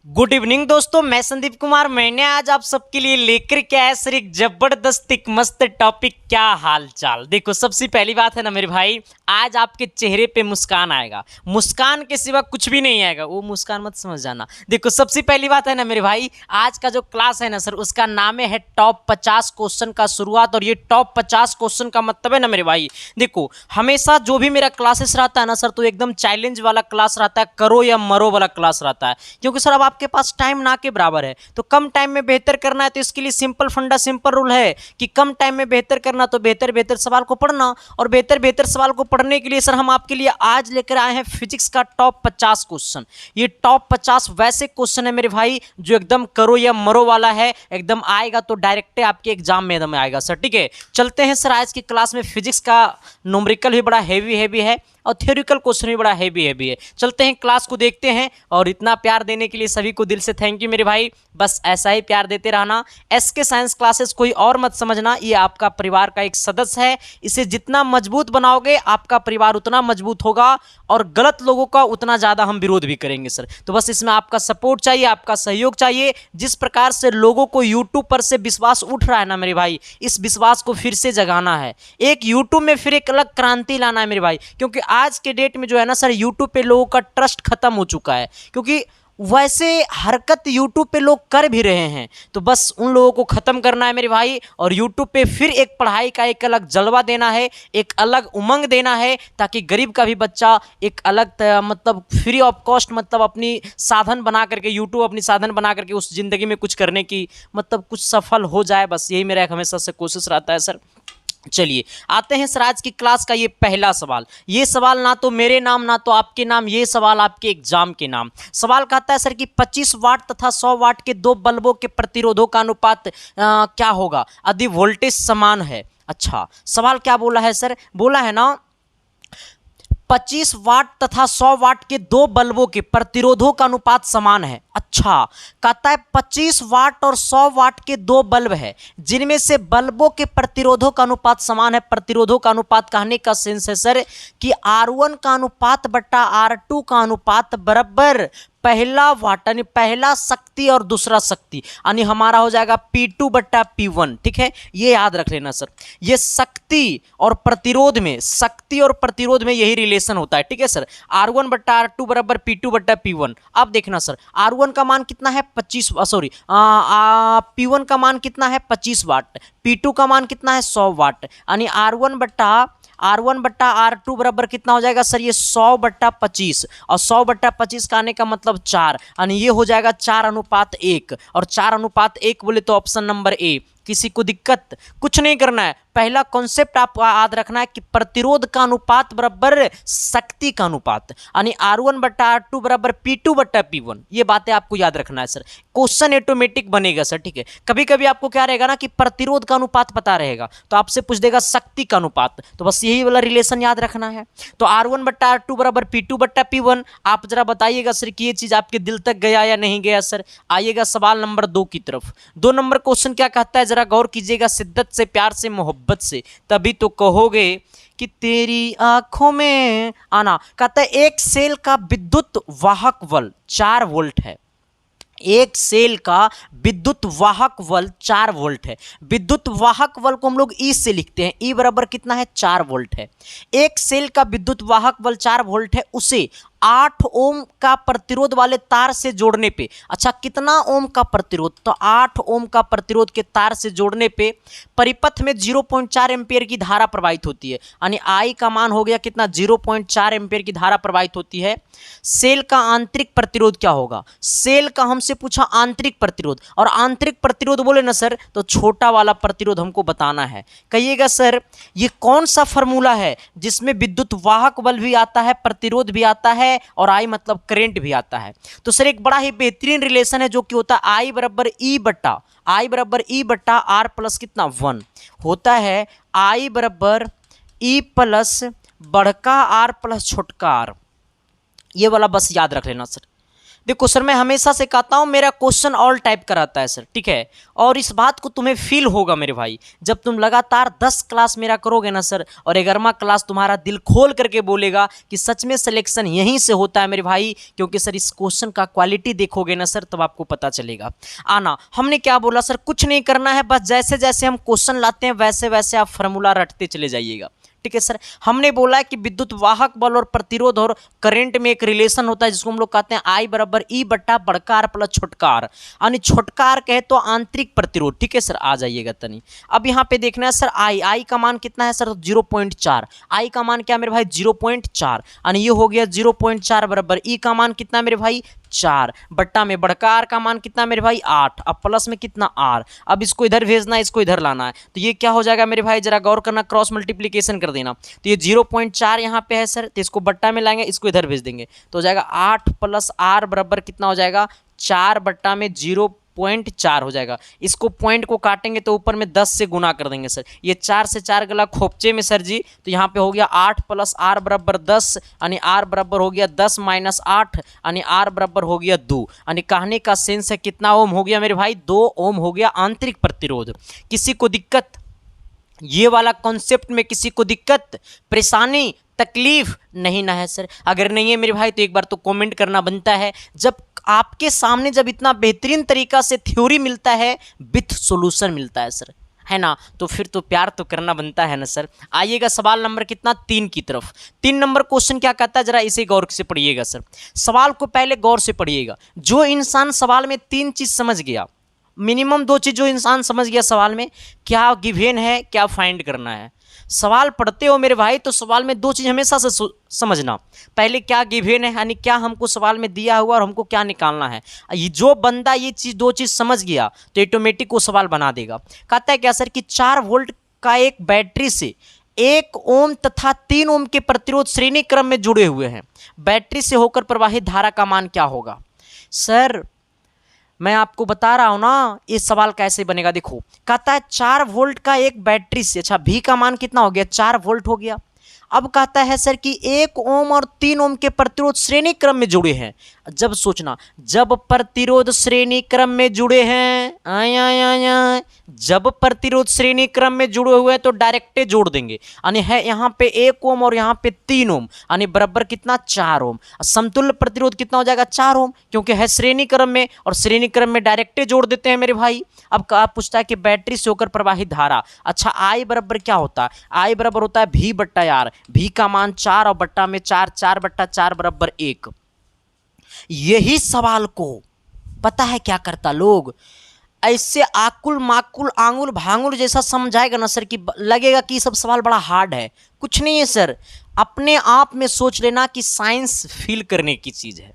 Good evening दोस्तों, मैं संदीप कुमार। मैंने आज आप सबके लिए लेकर के आया सर एक जबरदस्त एक मस्त टॉपिक। क्या हाल चाल। देखो, सबसे पहली बात है ना मेरे भाई, आज आपके चेहरे पे मुस्कान आएगा। मुस्कान के सिवा कुछ भी नहीं आएगा, वो मुस्कान मत समझ जाना। देखो, सबसे पहली बात है ना मेरे भाई, आज का जो क्लास है ना सर, उसका नाम है टॉप 50 क्वेश्चन का शुरुआत। और ये टॉप 50 क्वेश्चन का मतलब है ना मेरे भाई, देखो हमेशा जो भी मेरा क्लासेस रहता है ना सर, तो एकदम चैलेंज वाला क्लास रहता है, करो या मरो वाला क्लास रहता है। क्योंकि सर अब आपके पास टाइम ना के बराबर है, तो कम टाइम में बेहतर करना है, तो इसके लिए सिंपल फंडा, सिंपल रूल है कि कम टाइम में बेहतर करना, तो बेहतर बेहतर सवाल को पढ़ना। और बेहतर बेहतर सवाल को पढ़ने के लिए सर हम आपके लिए आज लेकर आए हैं फिजिक्स का टॉप 50 क्वेश्चन। ये टॉप 50 वैसे क्वेश्चन है मेरे भाई जो एकदम करो या मरो वाला है। एकदम आएगा तो डायरेक्ट आपके एग्जाम में एकदम आएगा सर। ठीक है, चलते हैं सर आज की क्लास में। फिजिक्स का न्यूमेरिकल भी बड़ा हैवी हैवी है और थ्योरिकल क्वेश्चन भी बड़ा हैवी हैवी है। चलते हैं क्लास को देखते हैं। और इतना प्यार देने के लिए सभी को दिल से थैंक यू मेरे भाई। बस ऐसा ही प्यार देते रहना। एसके साइंस क्लासेस कोई और मत समझना, ये आपका परिवार का एक सदस्य है। इसे जितना मजबूत बनाओगे आपका परिवार उतना मजबूत होगा, और गलत लोगों का उतना ज़्यादा हम विरोध भी करेंगे सर। तो बस इसमें आपका सपोर्ट चाहिए, आपका सहयोग चाहिए। जिस प्रकार से लोगों को यूट्यूब पर से विश्वास उठ रहा है ना मेरे भाई, इस विश्वास को फिर से जगाना है। एक यूट्यूब में फिर एक अलग क्रांति लाना है मेरे भाई। क्योंकि आज के डेट में जो है ना सर, यूट्यूब पे लोगों का ट्रस्ट खत्म हो चुका है। क्योंकि वैसे हरकत यूट्यूब पे लोग कर भी रहे हैं, तो बस उन लोगों को ख़त्म करना है मेरे भाई। और यूट्यूब पे फिर एक पढ़ाई का एक अलग जलवा देना है, एक अलग उमंग देना है, ताकि गरीब का भी बच्चा एक अलग मतलब फ्री ऑफ कॉस्ट, मतलब अपनी साधन बना करके, यूट्यूब अपनी साधन बना करके उस ज़िंदगी में कुछ करने की, मतलब कुछ सफल हो जाए। बस यही मेरा एक हमेशा से कोशिश रहता है सर। चलिए आते हैं सर आज की क्लास का ये पहला सवाल। ये सवाल ना तो मेरे नाम ना तो आपके नाम, ये सवाल आपके एग्जाम के नाम। सवाल कहता है सर कि 25 वाट तथा 100 वाट के दो बल्बों के प्रतिरोधों का अनुपात क्या होगा यदि वोल्टेज समान है। अच्छा, सवाल क्या बोला है सर, बोला है ना 25 वाट तथा 100 वाट के दो बल्बों के प्रतिरोधों का अनुपात समान है। अच्छा, कहता है 25 वाट और 100 वाट के दो बल्ब है, जिनमें से बल्बों के प्रतिरोधों का अनुपात समान है। प्रतिरोधों का अनुपात कहने का सेंस है सर कि R1 का अनुपात बटा R2 का अनुपात बराबर पहला वाट यानी पहला शक्ति और दूसरा शक्ति, यानी हमारा हो जाएगा P2 बट्टा P1। ठीक है, ये याद रख लेना सर। ये शक्ति और प्रतिरोध में, शक्ति और प्रतिरोध में यही रिलेशन होता है। ठीक है सर, R1 बट्टा R2 बराबर P2 बट्टा P1। अब देखना सर, R1 का मान कितना है 25, सॉरी P1 का मान कितना है 25 वाट, P2 का मान कितना है 100 वाट, यानी R1 बट्टा R2 बराबर कितना हो जाएगा सर, ये 100 बट्टा 25। और 100 बट्टा 25 का आने का मतलब 4, यानी ये हो जाएगा 4:1। और 4:1 बोले तो ऑप्शन नंबर ए। किसी को दिक्कत कुछ नहीं करना है, पहला कॉन्सेप्ट आप याद रखना है कि प्रतिरोध का अनुपात बराबर शक्ति का अनुपात, यानी R1 बट्टा R2 बराबर P2 बट्टा P1। ये बातें आपको याद रखना है सर, क्वेश्चन ऑटोमेटिक बनेगा सर। ठीक है, कभी कभी आपको क्या रहेगा ना कि प्रतिरोध का अनुपात पता रहेगा, तो आपसे पूछ देगा शक्ति का अनुपात, तो बस यही वाला रिलेशन याद रखना है। तो R1 बट्टा R2 बराबर P2 बट्टा P1। आप जरा बताइएगा सर कि ये चीज आपके दिल तक गया या नहीं गया सर। आइएगा सवाल नंबर 2 की तरफ। 2 नंबर क्वेश्चन क्या कहता है, जरा गौर कीजिएगा, शिद्दत से, प्यार से, मोहब्बत से, तभी तो कहोगे कि तेरी आंखों में आना। कहता है एक सेल का विद्युत वाहक बल 4 वोल्ट है। एक सेल का विद्युत वाहक बल 4 वोल्ट है। विद्युत वाहक बल को हम लोग ई से लिखते हैं, ई बराबर कितना है 4 वोल्ट है। एक सेल का विद्युत वाहक बल 4 वोल्ट है, उसे 8 ओम का प्रतिरोध वाले तार से जोड़ने पे, अच्छा कितना ओम का प्रतिरोध, तो 8 ओम का प्रतिरोध के तार से जोड़ने पे परिपथ में 0.4 एम्पियर की धारा प्रवाहित होती है। यानी आई का मान हो गया कितना, 0.4 एम्पियर की धारा प्रवाहित होती है। सेल का आंतरिक प्रतिरोध क्या होगा, सेल का हमसे पूछा आंतरिक प्रतिरोध, और आंतरिक प्रतिरोध बोले ना सर तो छोटा वाला प्रतिरोध हमको बताना है। कहिएगा सर ये कौन सा फॉर्मूला है जिसमें विद्युत वाहक बल भी आता है, प्रतिरोध भी आता है, और आई मतलब करंट भी आता है। तो सर एक बड़ा ही बेहतरीन रिलेशन है जो कि होता है आई बराबर ई बट्टा आर प्लस कितना 1 होता है। आई बराबर ई प्लस बड़का आर प्लस छोटका आर, ये वाला बस याद रख लेना सर। देखो सर, मैं हमेशा से कहता हूँ मेरा क्वेश्चन ऑल टाइप का रहता है सर, ठीक है। और इस बात को तुम्हें फील होगा मेरे भाई, जब तुम लगातार 10 क्लास मेरा करोगे ना सर, और 11वां क्लास तुम्हारा दिल खोल करके बोलेगा कि सच में सिलेक्शन यहीं से होता है मेरे भाई, क्योंकि सर इस क्वेश्चन का क्वालिटी देखोगे ना सर, तब आपको पता चलेगा। आना, हमने क्या बोला सर, कुछ नहीं करना है, बस जैसे जैसे हम क्वेश्चन लाते हैं वैसे वैसे आप फार्मूला रटते चले जाइएगा, ठीक है सर। हमने बोला है कि विद्युत वाहक बल और प्रतिरोध और करंट में एक रिलेशन होता है जिसको हम लोग कहते हैं I बराबर E बट्टा बड़का R प्लस छोटका R, यानी छोटका R कहे तो आंतरिक प्रतिरोध, ठीक है सर। आ जाइएगा तनी, अब यहाँ पे देखना है सर I का मान कितना है सर, 0.4। I का मान क्या मेरे भाई, 0.4, यानी ये हो गया 0.4 बराबर E का मान कितना मेरे भाई, 4 बट्टा में बड़का R का मान कितना मेरे भाई, 8, अब प्लस में कितना R, अब इसको इधर भेजना है, इसको इधर लाना है, तो ये क्या हो जाएगा मेरे भाई, जरा गौर करना, क्रॉस मल्टीप्लीकेशन कर देना। तो ये 0.4 यहाँ पे है सर, तो इसको बट्टा में लाएंगे, इसको इधर भेज देंगे, तो हो जाएगा 8 प्लस R बराबर कितना हो जाएगा, 4 बट्टा में 0.4 हो जाएगा। इसको पॉइंट को काटेंगे तो ऊपर में 10 से गुना कर देंगे सर, ये 4 से 4 गला खोपचे में सर जी, तो यहाँ पे हो गया 8 प्लस R बराबर 10, यानी R बराबर हो गया 10 माइनस 8, यानी R बराबर हो गया 2, यानी कहने का सेंस है कितना ओम हो गया मेरे भाई, 2 ओम हो गया आंतरिक प्रतिरोध। किसी को दिक्कत, ये वाला कॉन्सेप्ट में किसी को दिक्कत, परेशानी, तकलीफ नहीं ना है सर? अगर नहीं है मेरे भाई तो एक बार तो कमेंट करना बनता है। जब आपके सामने जब इतना बेहतरीन तरीका से थ्योरी मिलता है, विथ सॉल्यूशन मिलता है सर, है ना, तो फिर तो प्यार तो करना बनता है ना सर। आइएगा सवाल नंबर कितना, 3 की तरफ। 3 नंबर क्वेश्चन क्या कहता है, जरा इसे गौर से पढ़िएगा सर। सवाल को पहले गौर से पढ़िएगा। जो इंसान सवाल में 3 चीज समझ गया, मिनिमम 2 चीज जो इंसान समझ गया सवाल में, क्या गिवन है, क्या फाइंड करना है। सवाल पढ़ते हो मेरे भाई तो सवाल में 2 चीज हमेशा से समझना, पहले क्या गिवन है, यानी क्या हमको सवाल में दिया हुआ और हमको क्या निकालना है। ये जो बंदा ये चीज 2 चीज समझ गया तो ऑटोमेटिक वो सवाल बना देगा। कहता है क्या सर कि 4 वोल्ट का एक बैटरी से 1 ओम तथा 3 ओम के प्रतिरोध श्रेणी क्रम में जुड़े हुए हैं, बैटरी से होकर प्रवाहित धारा का मान क्या होगा। सर मैं आपको बता रहा हूं ना ये सवाल कैसे बनेगा। देखो कहता है 4 वोल्ट का एक बैटरी से, अच्छा V का मान कितना हो गया, 4 वोल्ट हो गया। अब कहता है सर कि 1 ओम और 3 ओम के प्रतिरोध श्रेणी क्रम में जुड़े हैं। जब सोचना, जब प्रतिरोध श्रेणी क्रम में जुड़े हैं, जब प्रतिरोध श्रेणी क्रम में जुड़े हुए हैं तो डायरेक्टे जोड़ देंगे, यानी है यहाँ पे 1 ओम और यहाँ पे 3 ओम, यानी बराबर कितना, 4 ओम। समतुल्य प्रतिरोध कितना हो जाएगा, 4 ओम, क्योंकि है श्रेणी क्रम में, और श्रेणी क्रम में डायरेक्टे जोड़ देते हैं मेरे भाई। अब पूछता है कि बैटरी से होकर प्रवाहित धारा, अच्छा I बराबर क्या होता है, I बराबर होता है V बट्टा R, V का मान 4 और बट्टा में 4, 4 बट्टा 4 बराबर 1। यही सवाल को पता है क्या करता, लोग ऐसे आकुल माकुल आंगुल भांगुल जैसा समझाएगा ना सर कि लगेगा कि सब सवाल बड़ा हार्ड है। कुछ नहीं है सर, अपने आप में सोच लेना कि साइंस फील करने की चीज है।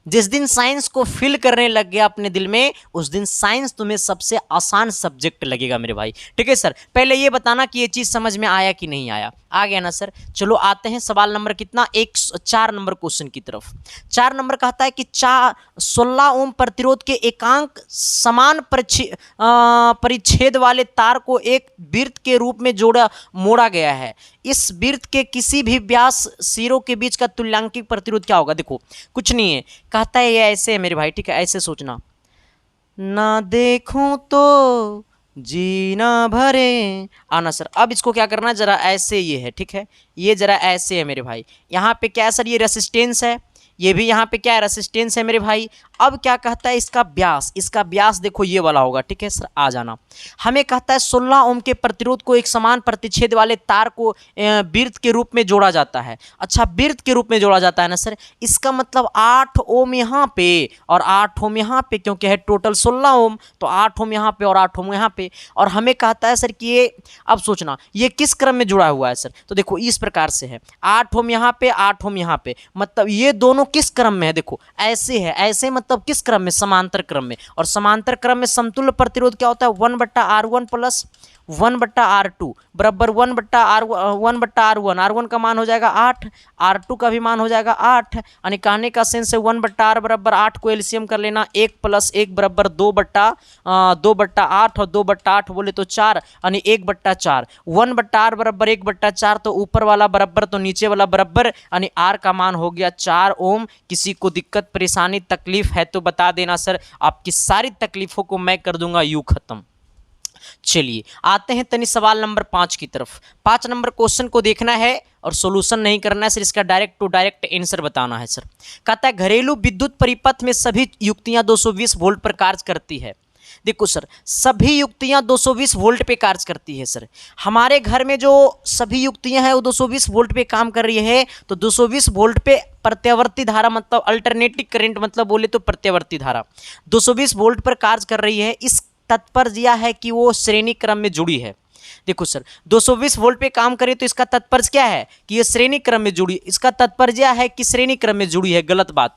जिस दिन साइंस को फील करने लग गया अपने दिल में, उस दिन साइंस तुम्हें सबसे आसान सब्जेक्ट लगेगा मेरे भाई, ठीक है सर। पहले ये बताना कि ये चीज समझ में आया कि नहीं आया। आ गया ना सर? चलो आते हैं सवाल नंबर कितना, 4 नंबर क्वेश्चन की तरफ। 4 नंबर कहता है कि 16 ओम प्रतिरोध के एकांक समान परिच्छेद वाले तार को एक वृत्त के रूप में मोड़ा गया है। इस वृत्त के किसी भी व्यास सिरों के बीच का तुल्यांकिक प्रतिरोध क्या होगा। देखो कुछ नहीं है, कहता है ये ऐसे है मेरे भाई, ठीक है, ऐसे सोचना, ना देखूं तो जीना भरे, आना सर। अब इसको क्या करना, जरा ऐसे ये है, ठीक है, ये जरा ऐसे है मेरे भाई। यहाँ पे क्या है सर, ये रेसिस्टेंस है, ये भी यहाँ पे क्या है, रेसिस्टेंस है मेरे भाई। अब क्या कहता है, इसका व्यास देखो ये वाला होगा, ठीक है सर। आ जाना, हमें कहता है 16 ओम के प्रतिरोध को एक समान प्रतिच्छेद वाले तार को वृत्त के रूप में जोड़ा जाता है। अच्छा, वृत्त के रूप में जोड़ा जाता है ना सर, इसका मतलब 8 ओम यहाँ पे और 8 ओम यहाँ पे, क्योंकि है टोटल 16 ओम, तो 8 ओम यहाँ पे और 8 ओम यहाँ पे। और हमें कहता है सर कि ये, अब सोचना ये किस क्रम में जुड़ा हुआ है सर, तो देखो इस प्रकार से है, 8 ओम यहाँ पे, 8 ओम यहाँ पे, मतलब ये दोनों किस क्रम में है, देखो ऐसे है, ऐसे मतलब किस क्रम में, समांतर क्रम में। और समांतर क्रम में समतुल्य प्रतिरोध क्या होता है, 1/R1 प्लस 1/R2 बराबर 1/R1, R1 का मान हो जाएगा 8, R2 का भी मान हो जाएगा 8। यानी कहने का सेंस है 1/R बराबर 8 को एलसीएम कर लेना, 1 + 1 बराबर 2/8 और 2/8 बोले तो 4, यानी 1/4। 1/R बराबर 1/4, तो ऊपर वाला बराबर तो नीचे वाला बराबर, यानी R का मान हो गया 4 ओम। किसी को दिक्कत परेशानी तकलीफ है तो बता देना सर, आपकी सारी तकलीफों को मैं कर दूंगा यूं खत्म। चलिए आते हैं तनी सवाल नंबर 5 की तरफ। 5 नंबर क्वेश्चन को देखना है और सॉल्यूशन नहीं करना है सर, इसका डायरेक्ट टू डायरेक्ट आंसर बताना है सर। कहता है घरेलू विद्युत परिपथ में सभी युक्तियां 220 वोल्ट पर कार्य करती है। देखो सर, सभी युक्तियां 220 वोल्ट पे कार्य करती है सर। हमारे घर में जो सभी युक्तियां हैं वो 220 वोल्ट पे काम कर रही है, तो 220 वोल्ट पे प्रत्यावर्ती धारा मतलब अल्टरनेटिव करंट मतलब बोले तो प्रत्यावर्ती धारा 220 वोल्ट पर कार्य कर रही है। इस तात्पर्य यह है कि वो श्रेणी क्रम में जुड़ी है। देखो सर, 220 वोल्ट पे काम करे तो इसका तात्पर्य क्या है कि ये श्रेणी क्रम में जुड़ी, इसका तात्पर्य यह है कि श्रेणी क्रम में जुड़ी है, गलत बात।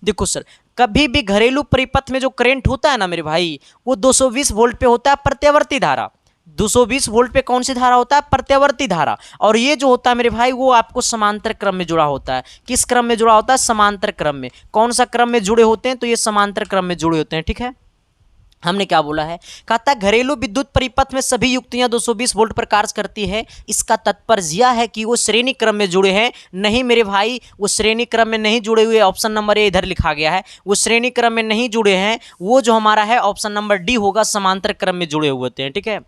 देखो सर, कभी भी घरेलू परिपथ में जो करंट होता है ना मेरे भाई, वो 220 वोल्ट पे होता है प्रत्यावर्ती धारा। 220 वोल्ट पे कौन सी धारा होता है? प्रत्यावर्ती धारा। और ये जो होता है मेरे भाई वो आपको समांतर क्रम में जुड़ा होता है। किस क्रम में जुड़ा होता है? समांतर क्रम में। कौन सा क्रम में जुड़े होते हैं? तो ये समांतर क्रम में जुड़े होते हैं। ठीक है, हमने क्या बोला है? कहता है घरेलू विद्युत परिपथ में सभी युक्तियां 220 वोल्ट पर कार्य करती है। इसका तात्पर्य यह है कि वो श्रेणी क्रम में जुड़े हैं। नहीं मेरे भाई, वो श्रेणी क्रम में नहीं जुड़े हुए। ऑप्शन नंबर ए इधर लिखा गया है, वो श्रेणी क्रम में नहीं जुड़े हैं। वो जो हमारा है ऑप्शन नंबर डी होगा, समांतर क्रम में जुड़े हुए होते हैं। ठीक है,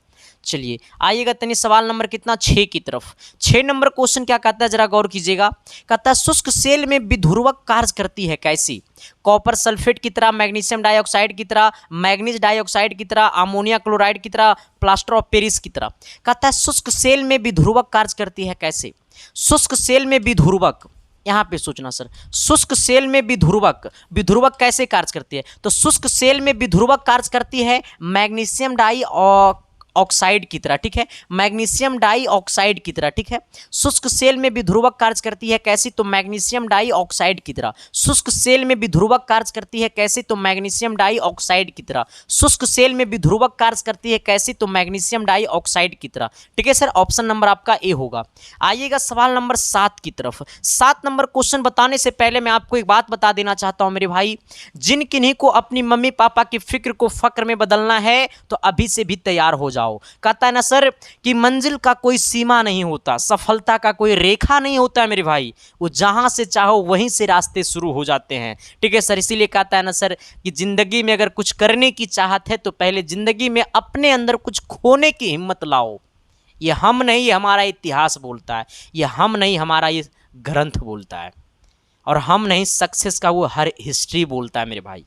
चलिए आइएगा तनी सवाल नंबर कितना 6 की तरफ। 6 नंबर क्वेश्चन क्या कहता है जरा गौर कीजिएगा। कहता है शुष्क सेल में विध्रुवक कार्य करती है कैसी? कॉपर सल्फेट की तरह, मैग्नीशियम डाइऑक्साइड की तरह, मैग्नीज डाइऑक्साइड की तरह, अमोनिया क्लोराइड की तरह, प्लास्टर ऑफ पेरिस की तरह। कहता है शुष्क सेल में विध्रुवक कार्य करती है कैसे? शुष्क सेल में विध्रुवक, यहाँ पे सोचना सर, शुष्क सेल में विध्रुवक, विध्रुवक कैसे कार्य करती है? तो शुष्क सेल में विध्रुवक कार्य करती है मैग्नीशियम ऑक्साइड की तरह। ठीक है, मैग्नीशियम डाइऑक्साइड की तरह। ठीक है, शुष्क सेल में विध्रुवक कार्य करती है कैसी? तो मैग्नीशियम डाइऑक्साइड की तरह। शुष्क सेल में विध्रुवक कार्य करती है कैसी? तो मैग्नीशियम डाइऑक्साइड की तरह। शुष्क सेल में विध्रुवक कार्य करती है कैसी? तो मैग्नीशियम डाइऑक्साइड की तरह। ठीक है सर, ऑप्शन नंबर आपका ए होगा। आइएगा सवाल नंबर 7 की तरफ। 7 नंबर क्वेश्चन बताने से पहले मैं आपको एक बात बता देना चाहता हूं मेरे भाई, जिन किन्हीं को अपनी मम्मी पापा की फिक्र को फक्र में बदलना है तो अभी से भी तैयार हो जाओ। कहता है ना सर कि मंजिल का कोई सीमा नहीं होता, सफलता का कोई रेखा नहीं होता है मेरे भाई, वो जहां से चाहो वहीं से रास्ते शुरू हो जाते हैं। ठीक है सर, इसीलिए कहता है ना सर कि जिंदगी में अगर कुछ करने की चाहत है तो पहले जिंदगी में अपने अंदर कुछ खोने की हिम्मत लाओ। ये हम नहीं, ये हमारा इतिहास बोलता है, ये हम नहीं, हमारा ये ग्रंथ बोलता है, और हम नहीं, सक्सेस का वो हर हिस्ट्री बोलता है मेरे भाई।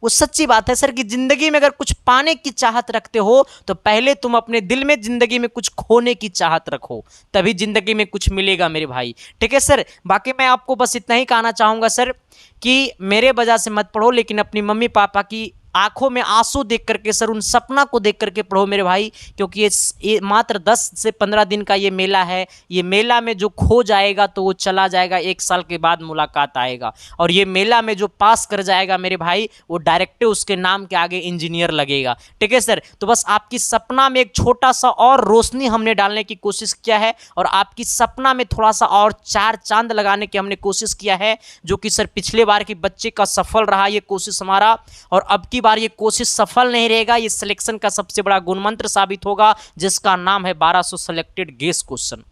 वो सच्ची बात है सर कि जिंदगी में अगर कुछ पाने की चाहत रखते हो तो पहले तुम अपने दिल में जिंदगी में कुछ खोने की चाहत रखो, तभी जिंदगी में कुछ मिलेगा मेरे भाई। ठीक है सर, बाकी मैं आपको बस इतना ही कहना चाहूँगा सर कि मेरे वजह से मत पढ़ो, लेकिन अपनी मम्मी पापा की आंखों में आंसू देख करके सर, उन सपना को देख करके पढ़ो मेरे भाई, क्योंकि ये मात्र 10 से 15 दिन का ये मेला है। ये मेला में जो खो जाएगा तो वो चला जाएगा, 1 साल के बाद मुलाकात आएगा। और ये मेला में जो पास कर जाएगा मेरे भाई, वो डायरेक्ट उसके नाम के आगे इंजीनियर लगेगा। ठीक है सर, तो बस आपकी सपना में एक छोटा सा और रोशनी हमने डालने की कोशिश किया है, और आपकी सपना में थोड़ा सा और 4 चांद लगाने की हमने कोशिश किया है, जो कि सर पिछले बार के बच्चे का सफल रहा ये कोशिश हमारा, और अब की बार ये कोशिश सफल नहीं रहेगा। ये सिलेक्शन का सबसे बड़ा गुणमंत्र साबित होगा, जिसका नाम है 1200 सिलेक्टेड गेस क्वेश्चन।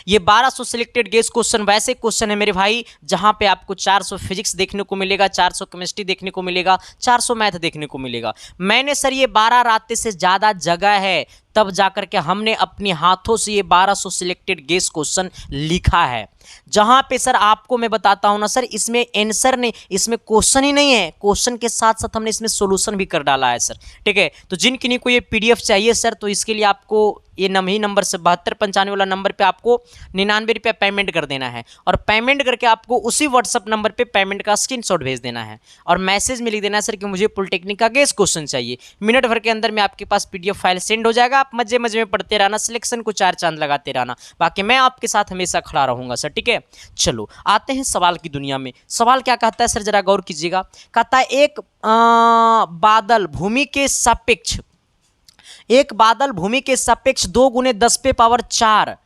ये 1200 सिलेक्टेड गेस क्वेश्चन वैसे क्वेश्चन है मेरे भाई जहां पे आपको 400 फिजिक्स देखने को मिलेगा, 400 केमिस्ट्री देखने को मिलेगा, 400 मैथ देखने को मिलेगा। मैंने सर ये 12 रातें से ज़्यादा जगह है, तब जाकर के हमने अपने हाथों से ये 1200 सिलेक्टेड गेस क्वेश्चन लिखा है, जहां पे सर आपको मैं बताता हूं ना सर, इसमें आंसर नहीं, इसमें क्वेश्चन ही नहीं है, क्वेश्चन के साथ साथ हमने इसमें सॉल्यूशन भी कर डाला है सर। ठीक है, तो जिन किन्हीं को ये पीडीएफ चाहिए सर, तो इसके लिए आपको ये ही नंबर से 7295 वाला नंबर पे आपको 99 रुपया पेमेंट कर देना है, और पेमेंट करके आपको उसी व्हाट्सअप नंबर पे पेमेंट का स्क्रीनशॉट भेज देना है, और मैसेज में लिख देना है सर कि मुझे पॉलिटेक्निक का गेस क्वेश्चन चाहिए। मिनट भर के अंदर में आपके पास पीडीएफ फाइल सेंड हो जाएगा। आप मजे मजे में पढ़ते रहना, सिलेक्शन को 4 चांद लगाते रहना, बाकी मैं आपके साथ हमेशा खड़ा रहूंगा सर। ठीक है, चलो आते हैं सवाल की दुनिया में। सवाल क्या कहता है सर, जरा गौर कीजिएगा। कहता है एक बादल भूमि के सापेक्ष एक बादल भूमि के सापेक्ष 2 गुने 10 पे पावर 4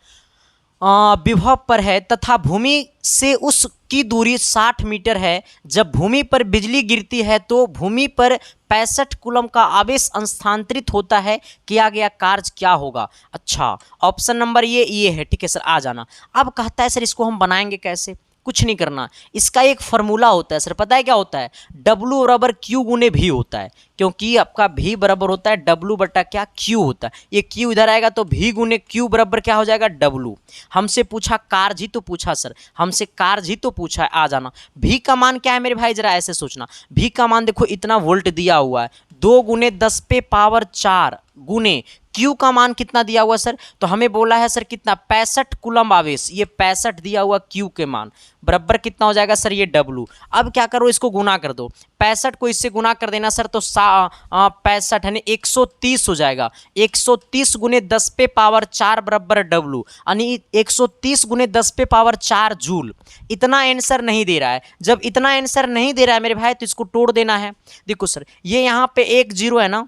विभव पर है तथा भूमि से उसकी दूरी 60 मीटर है। जब भूमि पर बिजली गिरती है तो भूमि पर 65 कूलम का आवेश स्थानांतरित होता है, किया गया कार्य क्या होगा? अच्छा, ऑप्शन नंबर ये है, ठीक है सर, आ जाना। अब कहता है सर इसको हम बनाएंगे कैसे? कुछ नहीं करना, इसका एक फॉर्मूला होता है सर, पता है क्या होता है? W बराबर Q गुने V होता है, क्योंकि आपका V बराबर होता है W बटा क्या Q होता है। ये Q इधर आएगा तो V गुने Q बराबर क्या हो जाएगा? W। हमसे पूछा कार्य ही तो पूछा सर, हमसे कार्य ही तो पूछा है, आ जाना। V का मान क्या है मेरे भाई, जरा ऐसे सोचना। V का मान देखो इतना वोल्ट दिया हुआ है, 2 गुने 10 पे पावर 4 गुने Q का मान कितना दिया हुआ सर? तो हमें बोला है सर कितना? 65 कूलम आवेश, ये 65 दिया हुआ Q के मान बराबर कितना हो जाएगा सर? ये W। अब क्या करो, इसको गुना कर दो, 65 को इससे गुना कर देना सर, तो 65 यानी 130 हो जाएगा। 130 गुने 10 पे पावर 4 बराबर W, यानी 130 गुने 10 पे पावर 4 जूल। इतना आंसर नहीं दे रहा है, जब इतना आंसर नहीं दे रहा है मेरे भाई तो इसको तोड़ देना है। देखो सर ये यहाँ पे 1 0 है ना,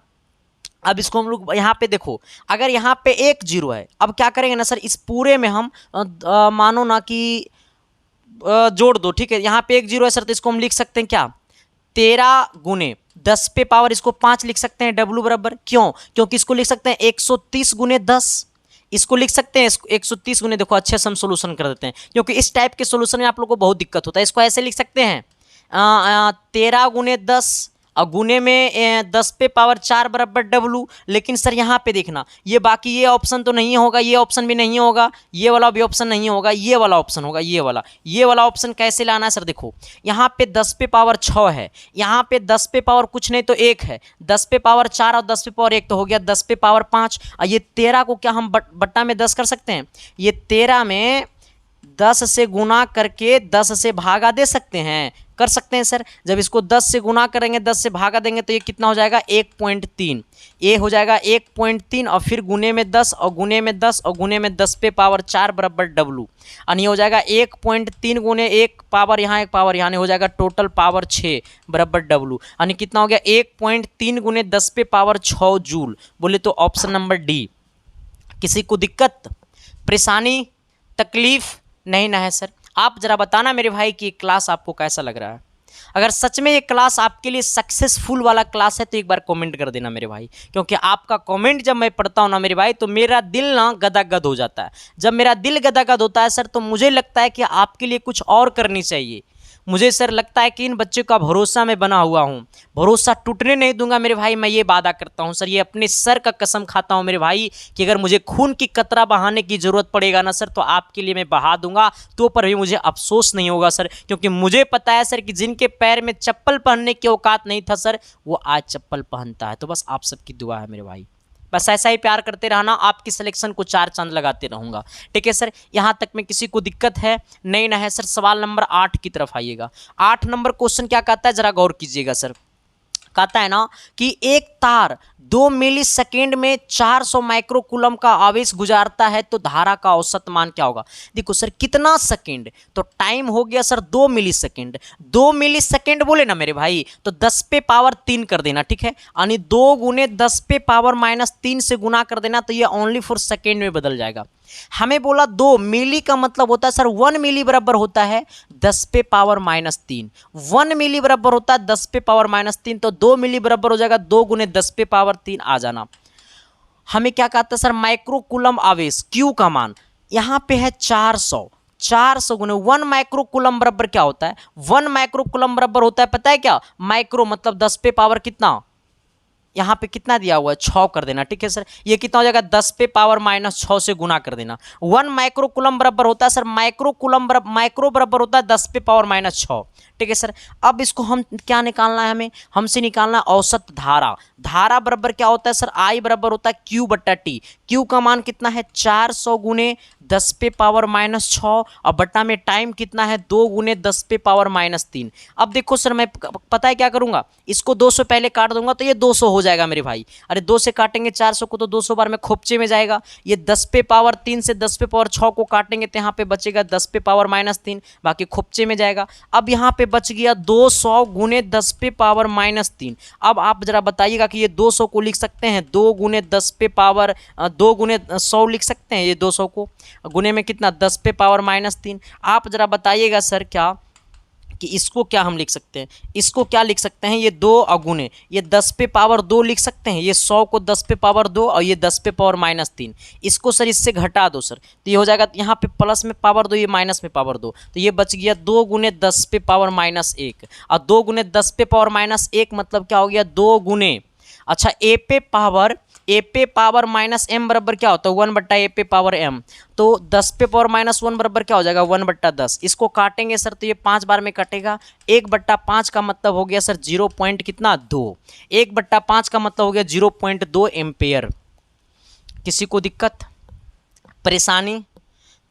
अब इसको हम लोग यहाँ पे देखो, अगर यहाँ पे 1 0 है, अब क्या करेंगे ना सर, इस पूरे में हम मानो ना कि जोड़ दो, ठीक है। यहाँ पे 1 0 है सर, तो इसको हम लिख सकते हैं क्या? 13 गुने 10 पे पावर इसको 5 लिख सकते हैं W बराबर, क्यों? क्योंकि इसको लिख सकते हैं 130 गुने 10, इसको लिख सकते हैं 130 गुने, देखो अच्छे से हम सोल्यूशन कर देते हैं, क्योंकि इस टाइप के सोल्यूशन में आप लोगों को बहुत दिक्कत होता है। इसको ऐसे लिख सकते हैं 13 गुने 10 और गुने में 10 पे पावर 4 बराबर W। लेकिन सर यहाँ पे देखना, ये बाकी ये ऑप्शन तो नहीं होगा, ये ऑप्शन भी नहीं होगा, ये वाला भी ऑप्शन नहीं होगा, ये वाला ऑप्शन होगा, ये वाला ऑप्शन कैसे लाना है सर? देखो यहाँ पे 10 पे पावर 6 है, यहाँ पे 10 पे पावर कुछ नहीं तो 1 है, 10 पे पावर 4 और 10 पे पावर 1 तो हो गया 10 पे पावर 5। और ये 13 को क्या हम बट्टा में 10 कर सकते हैं? ये 13 में 10 से गुना करके 10 से भागा दे सकते हैं, कर सकते हैं सर। जब इसको 10 से गुना करेंगे 10 से भागा देंगे तो ये कितना हो जाएगा? 1.3, ये हो जाएगा 1.3 और फिर गुने में 10 और गुने में 10 और गुने में 10 पे पावर 4 बराबर W, यानी हो जाएगा 1.3 गुने 1 पावर यहाँ 1 पावर यहाँ, हो जाएगा टोटल पावर 6 बराबर W, यानी कितना हो गया? 1.3 गुने 10 पे पावर 6 जूल। बोले तो ऑप्शन नंबर डी। किसी को दिक्कत, परेशानी, तकलीफ नहीं ना है सर? आप जरा बताना मेरे भाई कि क्लास आपको कैसा लग रहा है। अगर सच में ये क्लास आपके लिए सक्सेसफुल वाला क्लास है तो एक बार कमेंट कर देना मेरे भाई, क्योंकि आपका कमेंट जब मैं पढ़ता हूँ ना मेरे भाई तो मेरा दिल ना गदागद हो जाता है। जब मेरा दिल गदागद होता है सर तो मुझे लगता है कि आपके लिए कुछ और करनी चाहिए। मुझे सर लगता है कि इन बच्चों का भरोसा मैं बना हुआ हूँ, भरोसा टूटने नहीं दूंगा मेरे भाई, मैं ये वादा करता हूँ सर, ये अपने सर का कसम खाता हूँ मेरे भाई कि अगर मुझे खून की कतरा बहाने की ज़रूरत पड़ेगा ना सर तो आपके लिए मैं बहा दूंगा, तो पर भी मुझे अफसोस नहीं होगा सर, क्योंकि मुझे पता है सर कि जिनके पैर में चप्पल पहनने की औकात नहीं था सर वो आज चप्पल पहनता है। तो बस आप सबकी दुआ है मेरे भाई, बस ऐसा ही प्यार करते रहना, आपकी सिलेक्शन को 4 चांद लगाते रहूंगा, ठीक है सर। यहाँ तक में किसी को दिक्कत है नहीं ना है सर? सवाल नंबर 8 की तरफ आइएगा। 8 नंबर क्वेश्चन क्या कहता है, जरा गौर कीजिएगा सर। कहता है ना कि एक तार 2 मिली सेकेंड में 400 माइक्रोकूलम का आवेश गुजारता है तो धारा का औसत मान क्या होगा? देखो सर कितना सेकेंड, तो टाइम हो गया सर 2 मिली सेकेंड। 2 मिली सेकेंड बोले ना मेरे भाई तो 10 पे पावर 3 कर देना, ठीक है, यानी 2 गुने 10 पे पावर -3 से गुना कर देना, तो ये ओनली फॉर सेकेंड में बदल जाएगा। हमें बोला 2 मिली का मतलब होता है सर 1 मिली बराबर होता है 10 पे पावर -3, 1 मिली बराबर होता है 10 पे पावर -3, तो 2 मिली बराबर हो जाएगा 2 गुने 10 पे पावर 3, आ जाना। हमें क्या कहता है सर? माइक्रोकूलम आवेश Q का मान यहाँ पे है 400 गुने 1 माइक्रोकूलम बराबर क्या होता है? 1 माइक्रोकूलम बराबर होता है पता है क्या? माइक्रो मतलब 10 पे पावर कितना, यहाँ पे कितना दिया हुआ है 6 कर देना, ठीक है सर। ये कितना हो जाएगा 10 पे पावर -6 से गुना कर देना। 1 माइक्रोकूलम बराबर होता है सर, माइक्रो बराबर होता है 10 पे पावर -6, ठीक है सर। अब इसको हम क्या निकालना है? हमें हमसे निकालना है औसत धारा। धारा बराबर क्या होता है सर? I बराबर होता है Q बट्टा T। Q का मान कितना है? 400 गुने 10 पे पावर -6 और बट्टा में टाइम कितना है? 2 गुने 10 पे पावर -3। अब देखो सर मैं पता है क्या करूंगा, इसको 2 से पहले काट दूंगा तो ये 200 हो जाएगा मेरे भाई। अरे 2 से काटेंगे 400 को तो 200 बार में खोपचे में जाएगा। ये 10 पे पावर 3 से 10 पे पावर 6 को काटेंगे तो यहाँ पे बचेगा 10 पे पावर -3, बाकी खोपचे में जाएगा। अब यहाँ पे बच गया 200 गुने 10 पे पावर -3। अब आप जरा बताइएगा कि ये 200 को लिख सकते हैं 2 गुने 10 पे पावर 2 गुने 100 लिख सकते हैं ये 200 को गुने में कितना 10 पे पावर -3। आप जरा बताइएगा सर क्या कि इसको क्या हम लिख सकते हैं, इसको क्या लिख सकते हैं, ये 2 अगुने ये 10 पे पावर 2 लिख सकते हैं, ये 100 को 10 पे पावर 2 और ये 10 पे पावर -3। इसको सर इससे घटा दो सर, तो ये हो जाएगा यहाँ पे प्लस में पावर 2 ये माइनस में पावर 2, तो ये बच गया 2 गुने 10 पे पावर -1। और 2 गुने 10 पे पावर -1 मतलब क्या हो गया 2 गुने, अच्छा ए पे पावर -m बराबर क्या होता है 1/a पे पावर m, तो 10 पे पावर -1 बराबर क्या हो जाएगा 1/10। इसको काटेंगे सर तो ये 5 बार में कटेगा, 1/5 का मतलब हो गया सर 0 पॉइंट कितना 2, 1/5 का मतलब हो गया 0.2 एम्पेयर। किसी को दिक्कत परेशानी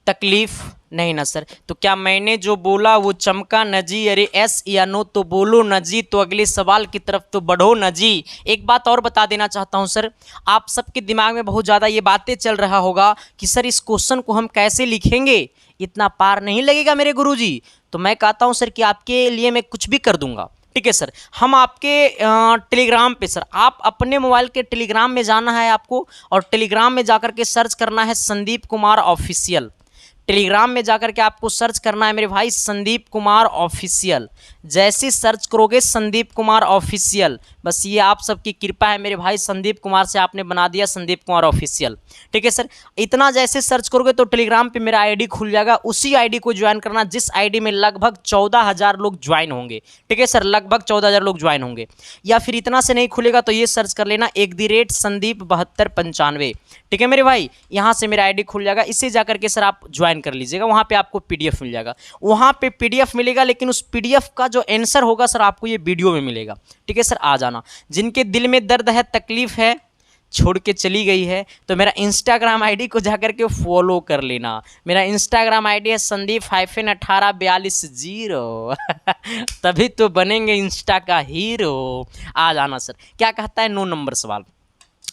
तकलीफ नहीं ना सर? तो क्या मैंने जो बोला वो चमका न जी? अरे एस या नो तो बोलो न जी, तो अगले सवाल की तरफ तो बढ़ो न जी। एक बात और बता देना चाहता हूं सर, आप सबके दिमाग में बहुत ज़्यादा ये बातें चल रहा होगा कि सर इस क्वेश्चन को हम कैसे लिखेंगे, इतना पार नहीं लगेगा मेरे गुरुजी। तो मैं कहता हूं सर कि आपके लिए मैं कुछ भी कर दूंगा, ठीक है सर। हम आपके टेलीग्राम पे सर, आप अपने मोबाइल के टेलीग्राम में जाना है आपको, और टेलीग्राम में जाकर के सर्च करना है संदीप कुमार ऑफिशियल। टेलीग्राम में जाकर के आपको सर्च करना है मेरे भाई संदीप कुमार ऑफिशियल। जैसे सर्च करोगे संदीप कुमार ऑफिशियल, बस ये आप सबकी कृपा है मेरे भाई, संदीप कुमार से आपने बना दिया संदीप कुमार ऑफिशियल, ठीक है सर। इतना जैसे सर्च करोगे तो टेलीग्राम पे मेरा आईडी खुल जाएगा, उसी आईडी को ज्वाइन करना जिस आईडी में लगभग 14,000 लोग ज्वाइन होंगे, ठीक है सर, लगभग 14,000 लोग ज्वाइन होंगे। या फिर इतना से नहीं खुलेगा तो ये सर्च कर लेना @संदीप7295, ठीक है मेरे भाई, यहाँ से मेरा आईडी खुल जाएगा, इसे जाकर के सर आप ज्वाइन कर लीजिएगा। वहाँ पे आपको पीडीएफ मिल जाएगा, वहाँ पे पीडीएफ मिलेगा, लेकिन उस पीडीएफ का जो आंसर होगा सर आपको ये वीडियो में मिलेगा, ठीक है सर। आ जाना, जिनके दिल में दर्द है तकलीफ है छोड़ के चली गई है, तो मेरा इंस्टाग्राम आईडी को जाकर के फॉलो कर लेना। मेरा इंस्टाग्राम आईडी है संदीप-1842 तभी तो बनेंगे इंस्टा का हीरो। आ जाना सर। क्या कहता है 9 नंबर सवाल,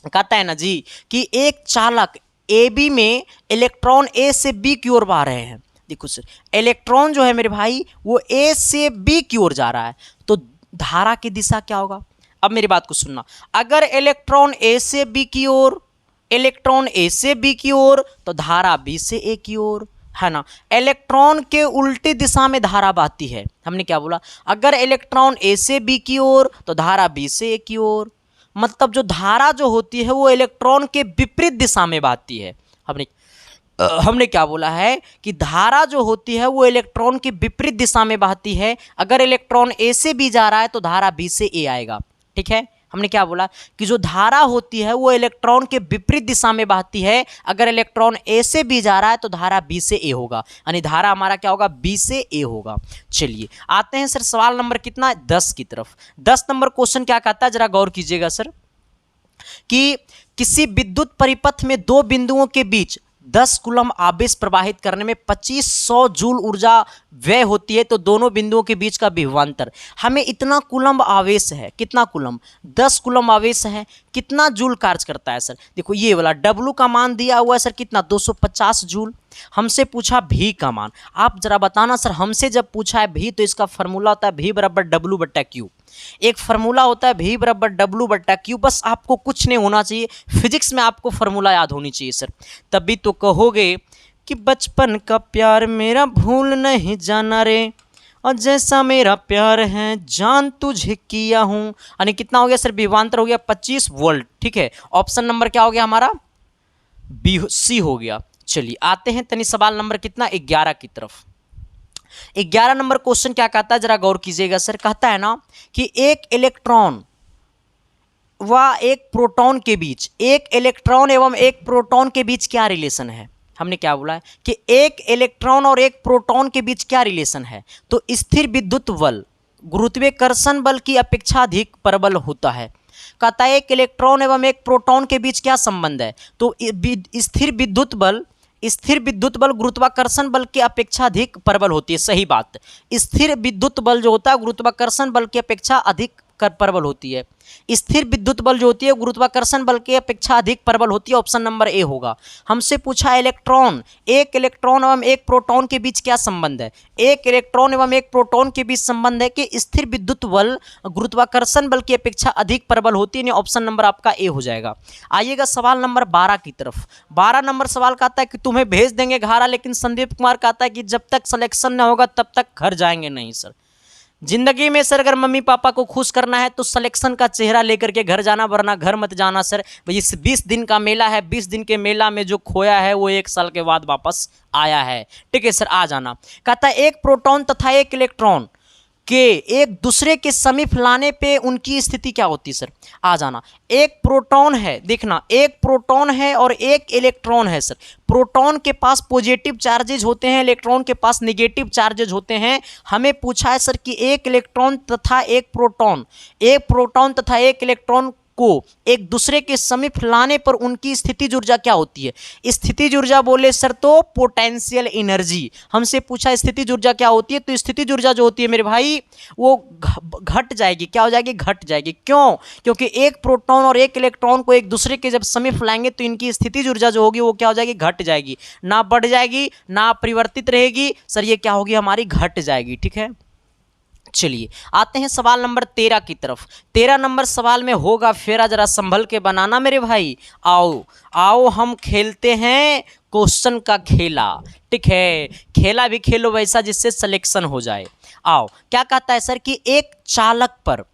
कहता है ना जी कि एक चालक ए बी में इलेक्ट्रॉन ए से बी की ओर बहा रहे हैं। देखो सर, इलेक्ट्रॉन जो है मेरे भाई वो ए से बी की ओर जा रहा है, तो धारा की दिशा क्या होगा? अब मेरी बात को सुनना, अगर इलेक्ट्रॉन ए से बी की ओर, इलेक्ट्रॉन ए से बी की ओर, तो धारा बी से ए की ओर, है ना। इलेक्ट्रॉन के उल्टी दिशा में धारा बहती है। हमने क्या बोला? अगर इलेक्ट्रॉन ए से बी की ओर तो धारा बी से ए की ओर, मतलब जो धारा जो होती है वो इलेक्ट्रॉन के विपरीत दिशा में बहती है। हमने क्या बोला है कि धारा जो होती है वो इलेक्ट्रॉन के विपरीत दिशा में बहती है। अगर इलेक्ट्रॉन ए से बी जा रहा है तो धारा बी से ए आएगा, ठीक है। हमने क्या बोला कि जो धारा होती है वो इलेक्ट्रॉन के विपरीत दिशा में बहती है। अगर इलेक्ट्रॉन ए से बी जा रहा है तो धारा बी से ए होगा, यानी धारा हमारा क्या होगा? बी से ए होगा। चलिए आते हैं सर सवाल नंबर कितना 10 की तरफ। 10 नंबर क्वेश्चन क्या कहता है, जरा गौर कीजिएगा सर, कि किसी विद्युत परिपथ में दो बिंदुओं के बीच 10 कूलम आवेश प्रवाहित करने में 2500 जूल ऊर्जा व्यय होती है, तो दोनों बिंदुओं के बीच का विभवांतर, हमें इतना कूलम आवेश है, कितना कूलम? 10 कूलम आवेश है, कितना जूल कार्य करता है सर? देखो ये वाला W का मान दिया हुआ है सर, कितना? 250 जूल। हमसे पूछा V का मान, आप जरा बताना सर, हमसे जब पूछा है V तो इसका फॉर्मूला होता है V बराबर W/Q। एक फार्मूला होता है V बराबर W/Q, बस आपको कुछ नहीं होना चाहिए, फिजिक्स में आपको फार्मूला याद होनी चाहिए सर, तभी तो कहोगे कि बचपन का प्यार मेरा भूल नहीं जाना रे, और जैसा मेरा प्यार है जान तुझे किया हूँ। यानी कितना हो गया सर? विभवांतर हो गया 25 वोल्ट, ठीक है। ऑप्शन नंबर क्या हो गया हमारा? C हो गया। चलिए आते हैं तनी सवाल नंबर कितना 11 की तरफ। 11 नंबर क्वेश्चन क्या कहता है, जरा गौर कीजिएगा सर। कहता है ना कि एक इलेक्ट्रॉन व एक प्रोटॉन के बीच, एक इलेक्ट्रॉन एवं एक प्रोटॉन के बीच क्या रिलेशन है? हमने क्या बोला है कि एक इलेक्ट्रॉन और एक प्रोटॉन के बीच क्या रिलेशन है? तो स्थिर विद्युत बल गुरुत्वाकर्षण बल की अपेक्षा अधिक प्रबल होता है। कहता है एक इलेक्ट्रॉन एवं एक प्रोटॉन के बीच क्या संबंध है? तो स्थिर विद्युत बल गुरुत्वाकर्षण बल की अपेक्षा अधिक प्रबल होती है। सही बात, स्थिर विद्युत बल जो होता है गुरुत्वाकर्षण बल की अपेक्षा अधिक प्रबल होती है। स्थिर विद्युत बल जो होती है गुरुत्वाकर्षण बल के अपेक्षा अधिक प्रबल होती है। ऑप्शन नंबर ए होगा। हमसे पूछा इलेक्ट्रॉन, एक इलेक्ट्रॉन एवं एक प्रोटॉन के बीच क्या संबंध है? एक इलेक्ट्रॉन एवं एक प्रोटॉन के बीच संबंध है कि स्थिर विद्युत बल गुरुत्वाकर्षण बल की अपेक्षा अधिक प्रबल होती है। ऑप्शन नंबर आपका ए हो जाएगा। आइएगा सवाल नंबर 12 की तरफ। 12 नंबर सवाल कहता है कि तुम्हें भेज देंगे घारा, लेकिन संदीप कुमार कहता है कि जब तक सिलेक्शन न होगा तब तक घर जाएंगे नहीं सर। जिंदगी में सर अगर मम्मी पापा को खुश करना है तो सिलेक्शन का चेहरा लेकर के घर जाना, वरना घर मत जाना सर। भाई इस 20 दिन का मेला है, 20 दिन के मेला में जो खोया है वो 1 साल के बाद वापस आया है। ठीक है सर, आ जाना। कहता है एक प्रोटॉन तथा एक इलेक्ट्रॉन के एक दूसरे के समीप लाने पे उनकी स्थिति क्या होती है सर? आ जाना। एक प्रोटॉन है, देखना, एक प्रोटॉन है और एक इलेक्ट्रॉन है सर। प्रोटॉन के पास पॉजिटिव चार्जेज होते हैं, इलेक्ट्रॉन के पास नेगेटिव चार्जेज होते हैं। हमें पूछा है सर कि एक इलेक्ट्रॉन तथा एक प्रोटॉन तथा एक इलेक्ट्रॉन को एक दूसरे के समीप लाने पर उनकी स्थितिज ऊर्जा क्या होती है? स्थितिज ऊर्जा बोले सर तो पोटेंशियल एनर्जी। हमसे पूछा स्थितिज ऊर्जा क्या होती है, तो स्थितिज ऊर्जा जो होती है मेरे भाई वो घट जाएगी। क्या हो जाएगी? घट जाएगी। क्यों? क्योंकि एक प्रोटॉन और एक इलेक्ट्रॉन को एक दूसरे के जब समीप लाएंगे तो इनकी स्थितिज ऊर्जा जो होगी वो क्या हो जाएगी? घट जाएगी। ना बढ़ जाएगी ना परिवर्तित रहेगी सर, ये क्या होगी? हमारी घट जाएगी। ठीक है, चलिए आते हैं सवाल नंबर 13 की तरफ। 13 नंबर सवाल में होगा फेरा, जरा संभल के बनाना मेरे भाई। आओ आओ हम खेलते हैं क्वेश्चन का खेला। ठीक है, खेला भी खेलो वैसा जिससे सिलेक्शन हो जाए। आओ, क्या कहता है सर कि एक चालक पर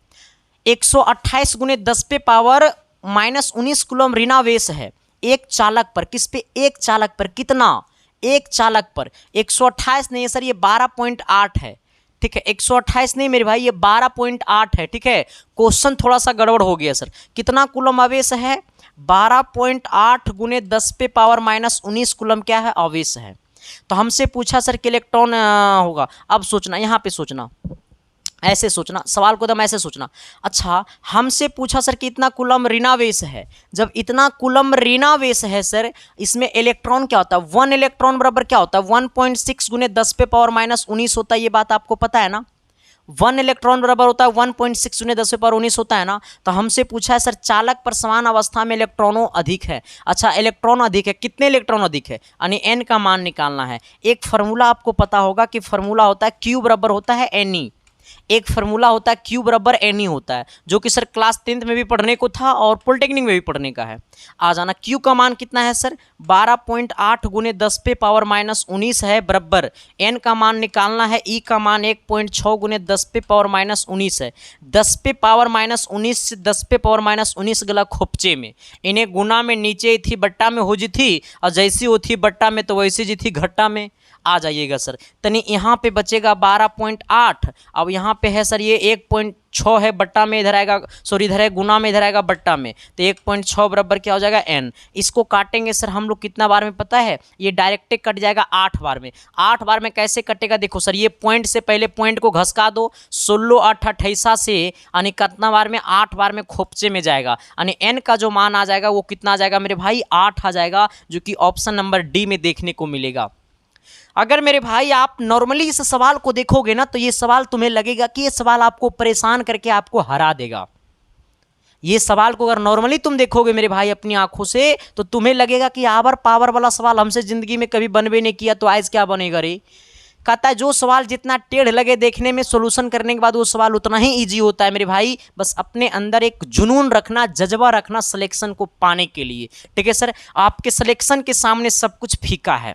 128 गुने 10 पे पावर -19 कूलम ऋणावेश है। एक चालक पर, किस पे? एक चालक पर। कितना? एक चालक पर 128 नहीं है सर, ये 12.8 है। ठीक है, 128 नहीं मेरे भाई, ये 12.8 है। ठीक है, क्वेश्चन थोड़ा सा गड़बड़ हो गया सर। कितना कूलम आवेश है? 12.8 गुने 10 पे पावर -19 कूलम क्या है? आवेश है। तो हमसे पूछा सर कि इलेक्ट्रॉन होगा। अब सोचना, यहाँ पे सोचना, ऐसे सोचना, सवाल को एकदम ऐसे सोचना। अच्छा, हमसे पूछा सर कि इतना कूलम ऋणावेश है। जब इतना कूलम ऋणावेश है सर, इसमें इलेक्ट्रॉन क्या होता है? 1 इलेक्ट्रॉन बराबर क्या होता है? 1.6 गुने 10 पे पावर -19 होता है। ये बात आपको पता है ना? 1 इलेक्ट्रॉन बराबर होता है 1.6 गुने 10 पे पावर 19 होता है ना? तो हमसे पूछा है सर चालक पर समान अवस्था में इलेक्ट्रॉनों अधिक है। अच्छा, इलेक्ट्रॉन अधिक है, कितने इलेक्ट्रॉन अधिक है? यानी एन का मान निकालना है। एक फार्मूला आपको पता होगा कि फार्मूला होता है क्यू बराबर होता है एन। एक फार्मूला होता है क्यू बराबर एन ई होता है, जो कि सर क्लास 10th में भी पढ़ने को था और पॉलिटेक्निक में भी पढ़ने का है। आ जाना। क्यू का मान कितना है सर? 12.8 गुने 10 पे पावर -19 है, बराबर एन का मान निकालना है। ई का मान 1.6 गुने 10 पे पावर -19 है। 10 पे पावर -19 से 10 पे पावर -19 गला खोपचे में, इन्हें गुना में नीचे थी बट्टा में हो जी थी, और जैसी वो थी बट्टा में तो वैसी जी थी घट्टा में। आ जाइएगा सर। तनी यहाँ पे बचेगा 12.8, अब यहाँ पे है सर ये 1.6 है बट्टा में, इधर आएगा, सॉरी इधर है गुना में, इधर आएगा बट्टा में, तो 1.6 बराबर क्या हो जाएगा? एन। इसको काटेंगे सर हम लोग कितना बार में पता है? ये डायरेक्ट कट जाएगा 8 बार में। 8 बार में कैसे कटेगा? देखो सर, ये पॉइंट से पहले पॉइंट को घसका दो, 16 8 28 से, यानी कितना बार में? 8 बार में खोपचे में जाएगा, यानी एन का जो मान आ जाएगा वो कितना आ जाएगा मेरे भाई? 8 आ जाएगा, जो कि ऑप्शन नंबर डी में देखने को मिलेगा। अगर मेरे भाई आप नॉर्मली इस सवाल को देखोगे ना, तो ये सवाल तुम्हें लगेगा कि ये सवाल आपको परेशान करके आपको हरा देगा। ये सवाल को अगर नॉर्मली तुम देखोगे मेरे भाई अपनी आंखों से, तो तुम्हें लगेगा कि आवर पावर वाला सवाल हमसे जिंदगी में कभी बनबे नहीं किया, तो आज क्या बनेगा रे? कहता है जो सवाल जितना टेढ़ लगे देखने में, सोल्यूशन करने के बाद वो सवाल उतना ही इजी होता है मेरे भाई। बस अपने अंदर एक जुनून रखना, जज्बा रखना सिलेक्शन को पाने के लिए। ठीक है सर, आपके सिलेक्शन के सामने सब कुछ फीका है।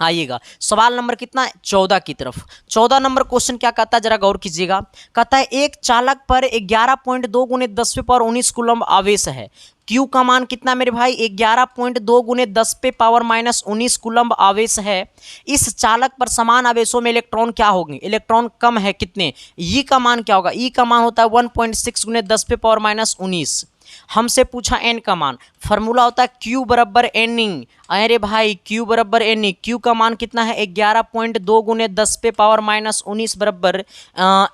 आइएगा सवाल नंबर कितना? 14 की तरफ। 14 नंबर क्वेश्चन क्या कहता है, जरा गौर कीजिएगा। कहता है एक चालक पर 11.2 गुने 10 पे पावर 19 कूलम आवेश है। क्यू का मान कितना मेरे भाई? 11.2 गुने 10 पे पावर -19 कूलम आवेश है। इस चालक पर समान आवेशों में इलेक्ट्रॉन क्या होंगे? इलेक्ट्रॉन कम है, कितने? ई का मान क्या होगा? ई का मान होता है 1.6 गुने 10 पे पावर -19। हमसे पूछा एन का मान, फार्मूला होता है क्यू बराबर एन, अरे भाई Q बराबर एन ई, Q का मान कितना है 11.2 गुने 10 पे पावर माइनस 19 बराबर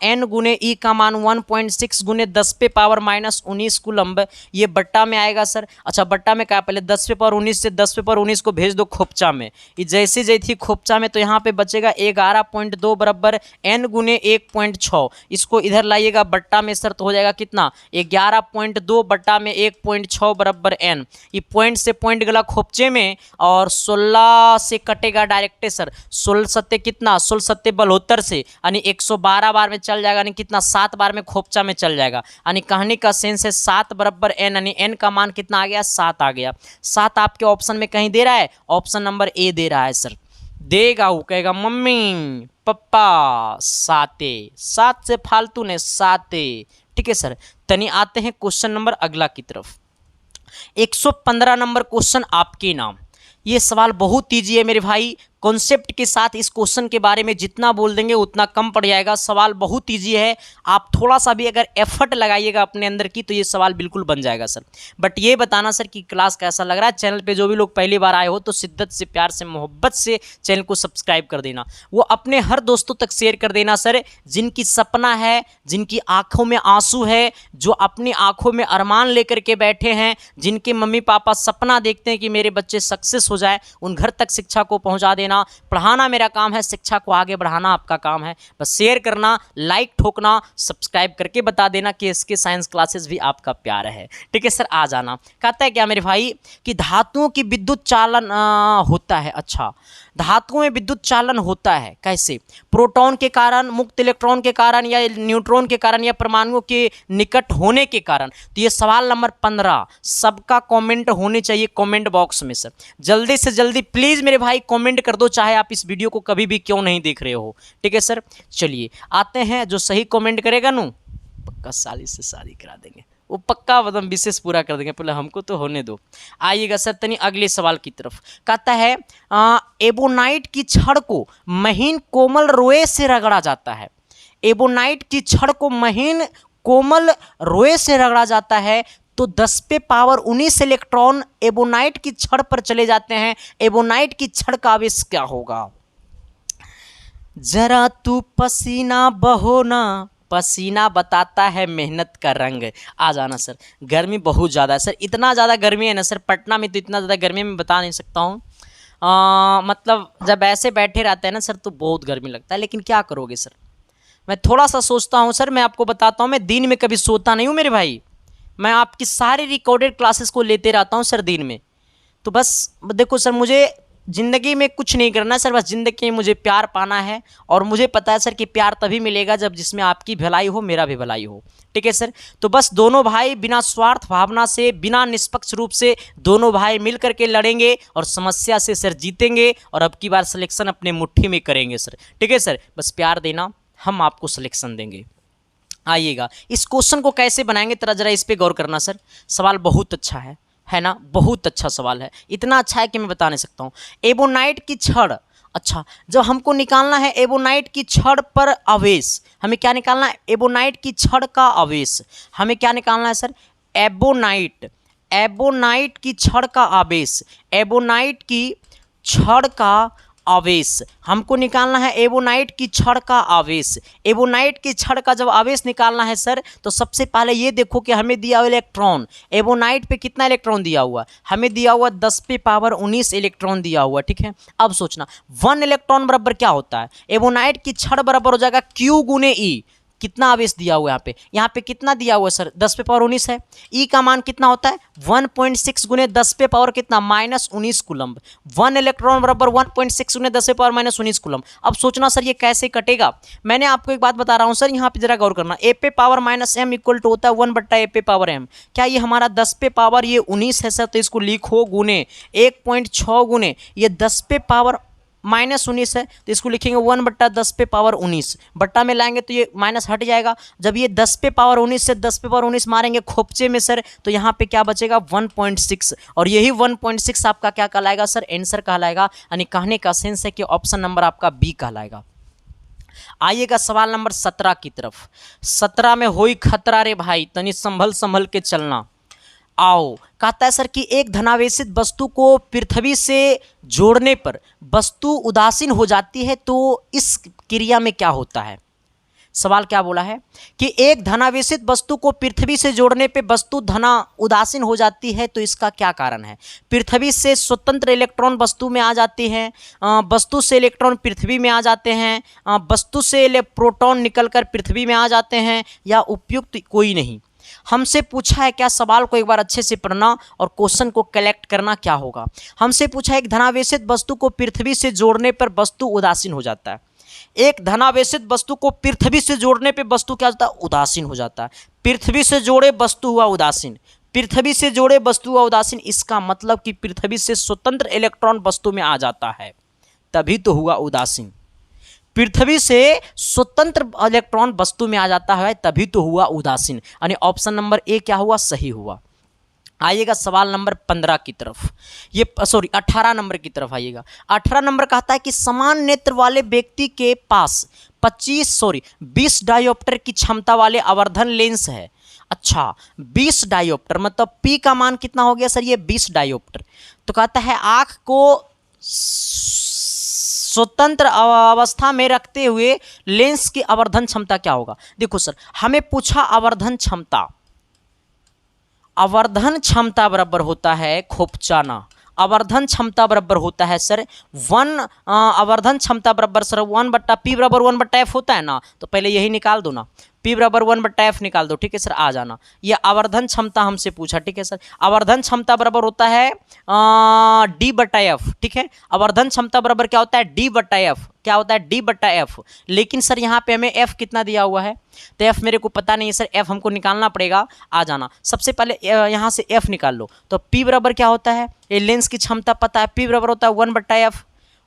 एन गुने ई का मान 1.6 गुने 10 पे पावर माइनस 19 कूलम्ब। ये बट्टा में आएगा सर। अच्छा बट्टा में क्या, पहले 10 पे पावर 19 से 10 पे पावर 19 को भेज दो खोपचा में, ये जैसे जैसी खोपचा में, तो यहाँ पे बचेगा 11.2 बराबर एन गुने 1.6। इसको इधर लाइएगा बट्टा में सर, तो हो जाएगा कितना 11.2 बट्टा में 1.6 बराबर एन। ये पॉइंट से पॉइंट गला खोपचे में और 16 से कटेगा डायरेक्ट सर। 16 सत्ते कितना, 16 सत्ते 72 से, यानी 112 बार में चल जाएगा, यानी कितना 7 बार में खोपचा में चल जाएगा। यानी कहने का सेंस है 7 बराबर एन, यानी एन का मान कितना आ गया 7 आ गया। 7 आपके ऑप्शन में कहीं दे रहा है, ऑप्शन नंबर ए दे रहा है सर। देगा वो कहेगा मम्मी पप्पा साते, 7 से फालतू ने साते। ठीक है सर। तनी आते हैं क्वेश्चन नंबर अगला की तरफ। 115 नंबर क्वेश्चन आपके नाम। ये सवाल बहुत ईजी है मेरे भाई, कॉन्सेप्ट के साथ इस क्वेश्चन के बारे में जितना बोल देंगे उतना कम पड़ जाएगा। सवाल बहुत इजी है, आप थोड़ा सा भी अगर एफर्ट लगाइएगा अपने अंदर की तो ये सवाल बिल्कुल बन जाएगा सर। बट ये बताना सर कि क्लास कैसा लग रहा है। चैनल पे जो भी लोग पहली बार आए हो तो शिद्दत से, प्यार से, मोहब्बत से चैनल को सब्सक्राइब कर देना, वो अपने हर दोस्तों तक शेयर कर देना सर, जिनकी सपना है, जिनकी आंखों में आंसू है, जो अपनी आंखों में अरमान लेकर के बैठे हैं, जिनके मम्मी पापा सपना देखते हैं कि मेरे बच्चे सक्सेस हो जाए, उन घर तक शिक्षा को पहुंचा देना। पढ़ाना मेरा काम है, शिक्षा को आगे बढ़ाना आपका काम है। बस शेयर करना, लाइक ठोकना, सब्सक्राइब करके बता देना कि इसके साइंस क्लासेस भी आपका प्यार है। ठीक है सर। आ जाना। कहता है क्या मेरे भाई कि धातुओं की विद्युत चालन होता है। अच्छा, धातुओं में विद्युत चालन होता है कैसे? प्रोटॉन के कारण, मुक्त इलेक्ट्रॉन के कारण, या न्यूट्रॉन के कारण, या परमाणुओं के निकट होने के कारण। तो ये सवाल नंबर 15 सबका कमेंट होने चाहिए कमेंट बॉक्स में सर। जल्दी से जल्दी प्लीज मेरे भाई कमेंट कर दो, चाहे आप इस वीडियो को कभी भी क्यों नहीं देख रहे हो। ठीक है सर। चलिए आते हैं, जो सही कमेंट करेगा नु पक्का साली से शादी करा देंगे, वो पक्का वदम विशेष पूरा कर देंगे। पहले हमको तो होने दो। आइएगा सर तनी अगले सवाल की तरफ। कहता है एबोनाइट की छड़ को महीन कोमल रोए से रगड़ा जाता है। एबोनाइट की छड़ को महीन कोमल रोए से रगड़ा जाता है, तो 10 पे पावर 19 इलेक्ट्रॉन एबोनाइट की छड़ पर चले जाते हैं। एबोनाइट की छड़ का आवेश क्या होगा? जरा तू पसीना बहो ना, पसीना बताता है मेहनत का रंग। आ जाना सर। गर्मी बहुत ज़्यादा है सर, इतना ज़्यादा गर्मी है ना सर, पटना में तो इतना ज़्यादा गर्मी में बता नहीं सकता हूँ। मतलब जब ऐसे बैठे रहते हैं ना सर तो बहुत गर्मी लगता है, लेकिन क्या करोगे सर, मैं थोड़ा सा सोचता हूँ सर। मैं आपको बताता हूँ, मैं दिन में कभी सोता नहीं हूँ मेरे भाई, मैं आपकी सारी रिकॉर्डेड क्लासेस को लेते रहता हूँ सर दिन में। तो बस देखो सर, मुझे ज़िंदगी में कुछ नहीं करना सर, बस ज़िंदगी में मुझे प्यार पाना है। और मुझे पता है सर कि प्यार तभी मिलेगा जब जिसमें आपकी भलाई हो, मेरा भी भलाई हो। ठीक है सर। तो बस दोनों भाई बिना स्वार्थ भावना से, बिना निष्पक्ष रूप से दोनों भाई मिल करके लड़ेंगे और समस्या से सर जीतेंगे, और अब की बार सिलेक्शन अपने मुट्ठी में करेंगे सर। ठीक है सर। बस प्यार देना, हम आपको सिलेक्शन देंगे। आइएगा, इस क्वेश्चन को कैसे बनाएंगे जरा इस पे गौर करना सर। सवाल बहुत अच्छा है ना, बहुत अच्छा सवाल है, इतना अच्छा है कि मैं बता नहीं सकता हूँ। एबोनाइट की छड़, अच्छा जब हमको निकालना है एबोनाइट की छड़ पर आवेश, हमें क्या निकालना है? एबोनाइट की छड़ का आवेश हमें क्या निकालना है सर? एबोनाइट की छड़ का आवेश, एबोनाइट की छड़ का आवेश हमको निकालना है। एबोनाइट की छड़ का आवेश, एबोनाइट की छड़ का जब आवेश निकालना है सर, तो सबसे पहले ये देखो कि हमें दिया हुआ इलेक्ट्रॉन, एबोनाइट पे कितना इलेक्ट्रॉन दिया हुआ? हमें दिया हुआ 10 पे पावर 19 इलेक्ट्रॉन दिया हुआ। ठीक है। अब सोचना 1 इलेक्ट्रॉन बराबर क्या होता है? एबोनाइट की छड़ बराबर हो जाएगा Q गुने E। कितना आवेश दिया हुआ है यहाँ पे कितना दिया हुआ है सर? 10 पे पावर 19 है। ई का मान कितना होता है? 1.6 गुने 10 पे पावर कितना? Minus 19 coulomb. 1 इलेक्ट्रॉन बराबर 1.6 गुने 10 पे पावर माइनस 19 कूलम्ब। अब सोचना सर ये कैसे कटेगा। मैंने आपको एक बात बता रहा हूँ सर, यहाँ पे जरा गौर करना। ए पे power minus m equal to होता है 1 बट्टा ए पे पावर एम। क्या ये हमारा 10 पे पावर ये 19 है सर, तो इसको लिखो गुने 1.6 गुने ये 10 पे पावर माइनस 19 है, तो इसको लिखेंगे 1 बट्टा 10 पे पावर 19। बट्टा में लाएंगे तो ये माइनस हट जाएगा। जब ये 10 पे पावर 19 से 10 पे पावर 19 मारेंगे खोपचे में सर, तो यहाँ पे क्या बचेगा? 1.6। और यही 1.6 आपका क्या कहलाएगा सर? आंसर कहलाएगा। यानी कहने का सेंस है कि ऑप्शन नंबर आपका बी कहलाएगा। आइएगा सवाल नंबर 17 की तरफ। 17 में होई खतरा रे भाई, तनी संभल संभल के चलना। आओ, कहता है सर कि एक धनावेशित वस्तु को पृथ्वी से जोड़ने पर वस्तु उदासीन हो जाती है, तो इस क्रिया में क्या होता है। सवाल क्या बोला है कि एक धनावेशित वस्तु को पृथ्वी से जोड़ने पे वस्तु धना उदासीन हो जाती है, तो इसका क्या कारण है। पृथ्वी से स्वतंत्र इलेक्ट्रॉन वस्तु में आ जाती हैं, वस्तु से इलेक्ट्रॉन पृथ्वी में आ जाते हैं, वस्तु से प्रोटॉन निकलकर पृथ्वी में आ जाते हैं, या उपयुक्त कोई नहीं। हमसे पूछा है क्या, सवाल को एक बार अच्छे से पढ़ना और क्वेश्चन को कलेक्ट करना क्या होगा। हमसे पूछा है एक धनावेशित वस्तु को पृथ्वी से जोड़ने पर वस्तु उदासीन हो जाता है। एक धनावेशित वस्तु को पृथ्वी से जोड़ने पे वस्तु क्या होता है, उदासीन हो जाता है। पृथ्वी से जोड़े वस्तु हुआ उदासीन, पृथ्वी से जोड़े वस्तु हुआ उदासीन, इसका मतलब कि पृथ्वी से स्वतंत्र इलेक्ट्रॉन वस्तु में आ जाता है, तभी तो हुआ उदासीन। पृथ्वी से स्वतंत्र इलेक्ट्रॉन वस्तु में आ जाता है, तभी तो हुआ उदासीन। यानी ऑप्शन नंबर ए क्या हुआ, सही हुआ। आइएगा सवाल नंबर 15 की तरफ, ये 18 नंबर की तरफ आइएगा। 18 नंबर कहता है कि समान नेत्र वाले व्यक्ति के पास 20 डायोप्टर की क्षमता वाले आवर्धन लेंस है। अच्छा, 20 डायोप्टर मतलब P का मान कितना हो गया सर, ये 20 डायोप्टर। तो कहता है आँख को स्वतंत्र अवस्था में रखते हुए लेंस की आवर्धन क्षमता क्या होगा। देखो सर, हमें पूछा आवर्धन क्षमता, आवर्धन क्षमता बराबर होता है खोपचाना। आवर्धन क्षमता बराबर होता है सर आवर्धन क्षमता बराबर सर 1/P बराबर 1/F होता है ना, तो पहले यही निकाल दो ना, P बराबर 1/F निकाल दो। ठीक है सर, आ जाना। ये आवर्धन क्षमता हमसे पूछा। ठीक है सर, आवर्धन क्षमता बराबर होता है D/F। ठीक है, आवर्धन क्षमता बराबर क्या होता है, D/F। क्या होता है, D/F। लेकिन सर यहाँ पे हमें F कितना दिया हुआ है, तो F मेरे को पता नहीं है सर, F हमको निकालना पड़ेगा। आ जाना, सबसे पहले यहाँ से F निकाल लो। तो P बराबर क्या होता है, ये लेंस की क्षमता पता है, P बराबर होता है 1/F।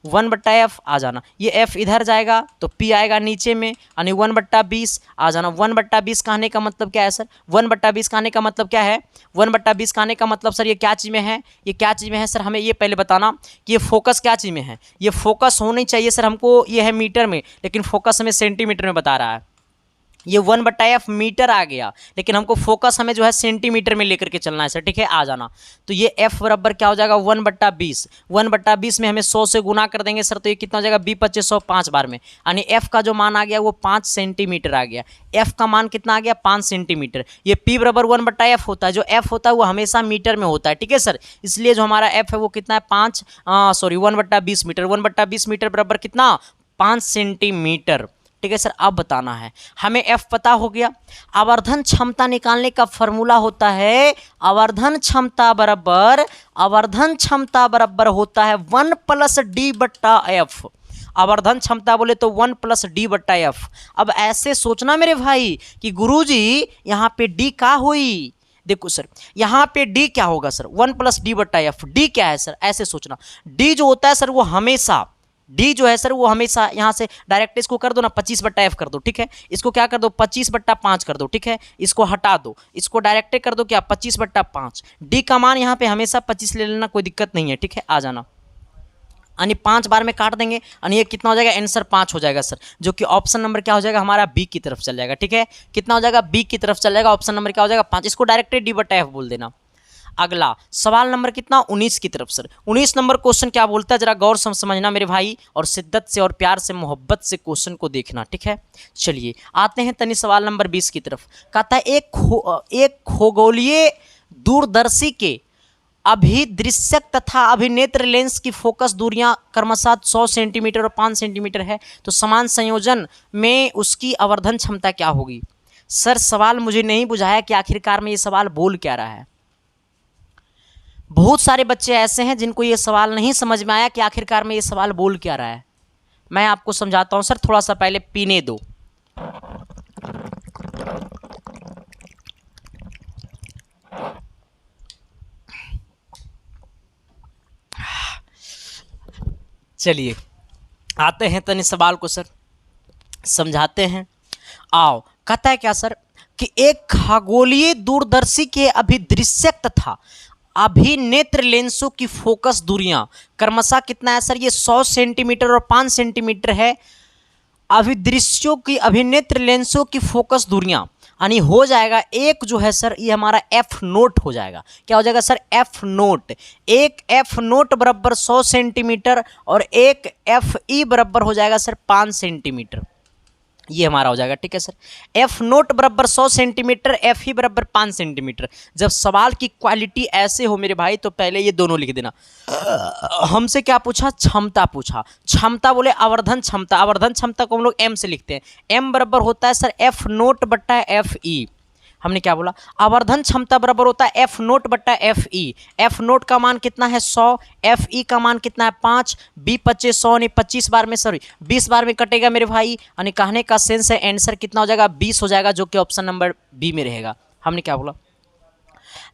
1/F आ जाना, ये F इधर जाएगा तो P आएगा नीचे में, यानी 1/20 आ जाना। 1/20 कहने का मतलब क्या है सर, 1/20 कहने का मतलब क्या है, 1/20 कहने का मतलब सर ये क्या चीज़ में है, ये क्या चीज़ में है सर, हमें ये पहले बताना कि ये फोकस क्या चीज़ में है। ये फोकस होनी चाहिए सर हमको, ये है मीटर में, लेकिन फोकस हमें सेंटीमीटर में बता रहा है। ये 1/F मीटर आ गया, लेकिन हमको फोकस हमें जो है सेंटीमीटर में लेकर के चलना है सर। ठीक है, आ जाना। तो ये F बराबर क्या हो जाएगा, 1/20। 1/20 में हमें 100 से गुना कर देंगे सर, तो ये कितना हो जाएगा, 20×25 5 बार में, यानी F का जो मान आ गया वो 5 सेंटीमीटर आ गया। F का मान कितना आ गया, 5 सेंटीमीटर। ये P बराबर 1/F होता है, जो F होता है वो हमेशा मीटर में होता है। ठीक है सर, इसलिए जो हमारा F है वो कितना है, 1/20 मीटर। 1/20 मीटर बराबर कितना, 5 सेंटीमीटर। ठीक है सर, अब बताना है हमें F पता हो गया। आवर्धन क्षमता निकालने का फॉर्मूला होता है, आवर्धन क्षमता बराबर होता है 1+D/F। आवर्धन क्षमता बोले तो 1+D/F। अब ऐसे सोचना मेरे भाई कि गुरुजी यहाँ पे D का हुई। देखो सर, यहाँ पे D क्या होगा सर, 1+D/F। D क्या है सर, ऐसे सोचना। D जो होता है सर वो हमेशा, D जो है सर वो हमेशा, यहाँ से डायरेक्ट इसको कर दो ना, 25/F कर दो। ठीक है, इसको क्या कर दो, 25/5 कर दो। ठीक है, इसको हटा दो, इसको डायरेक्ट कर दो क्या, 25/5। D का मान यहाँ पे हमेशा 25 ले लेना, कोई दिक्कत नहीं है। ठीक है, आ जाना, यानी 5 बार में काट देंगे, यानी ये कितना हो जाएगा, आंसर 5 हो जाएगा सर, जो कि ऑप्शन नंबर क्या हो जाएगा हमारा, B की तरफ चल जाएगा। ठीक है, कितना हो जाएगा, B की तरफ चल जाएगा। ऑप्शन नंबर क्या हो जाएगा, 5। इसको डायरेक्ट D/F बोल देना। अगला सवाल नंबर कितना, 19 की तरफ सर। 19 नंबर क्वेश्चन क्या बोलता है, जरा गौर से समझना मेरे भाई, और शिद्दत से और प्यार से मोहब्बत से क्वेश्चन को देखना। ठीक है, चलिए आते हैं तनी सवाल नंबर 20 की तरफ। कहता है एक खगोलीय दूरदर्शी के अभिदृश्यक तथा अभिनेत्र लेंस की फोकस दूरियां क्रमशः 100 सेंटीमीटर और 5 सेंटीमीटर है, तो समान संयोजन में उसकी आवर्धन क्षमता क्या होगी। सर सवाल मुझे नहीं बुझाया कि आखिरकार में ये सवाल बोल क्या रहा है। बहुत सारे बच्चे ऐसे हैं जिनको ये सवाल नहीं समझ में आया कि आखिरकार में ये सवाल बोल क्या रहा है। मैं आपको समझाता हूं सर, थोड़ा सा पहले पीने दो। चलिए आते हैं तनि सवाल को सर समझाते हैं। आओ, कहता है क्या सर कि एक खगोलीय दूरदर्शी के अभिदृश्यक तथा अभिनेत्र लेंसों की फोकस दूरियां क्रमशः कितना है सर, ये 100 सेंटीमीटर और 5 सेंटीमीटर है। अभिदृश्यों की अभिनेत्र लेंसों की फोकस दूरियां यानी हो जाएगा एक जो है सर ये हमारा एफ नोट हो जाएगा। क्या हो जाएगा सर? F note. एक एफ नोट बराबर 100 सेंटीमीटर और एक एफ ई बराबर हो जाएगा सर 5 सेंटीमीटर। ये हमारा हो जाएगा, ठीक है सर। एफ नोट बराबर 100 सेंटीमीटर, एफ ही बराबर 5 सेंटीमीटर। जब सवाल की क्वालिटी ऐसे हो मेरे भाई तो पहले ये दोनों लिख देना। हमसे क्या पूछा? क्षमता पूछा। क्षमता बोले आवर्धन क्षमता, आवर्धन क्षमता को हम लोग एम से लिखते हैं। एम बराबर होता है सर एफ नोट बट्टा एफ ई। हमने क्या बोला? आवर्धन क्षमता बराबर होता है एफ नोट बट्टा एफ ई। एफ नोट का मान कितना है? 100। एफ ई का मान कितना है? 5। बी 25 100 नहीं 25 बार में, सॉरी 20 बार में कटेगा मेरे भाई। यानी कहने का सेंस है आंसर कितना हो जाएगा? 20 हो जाएगा, जो कि ऑप्शन नंबर बी में रहेगा। हमने क्या बोला?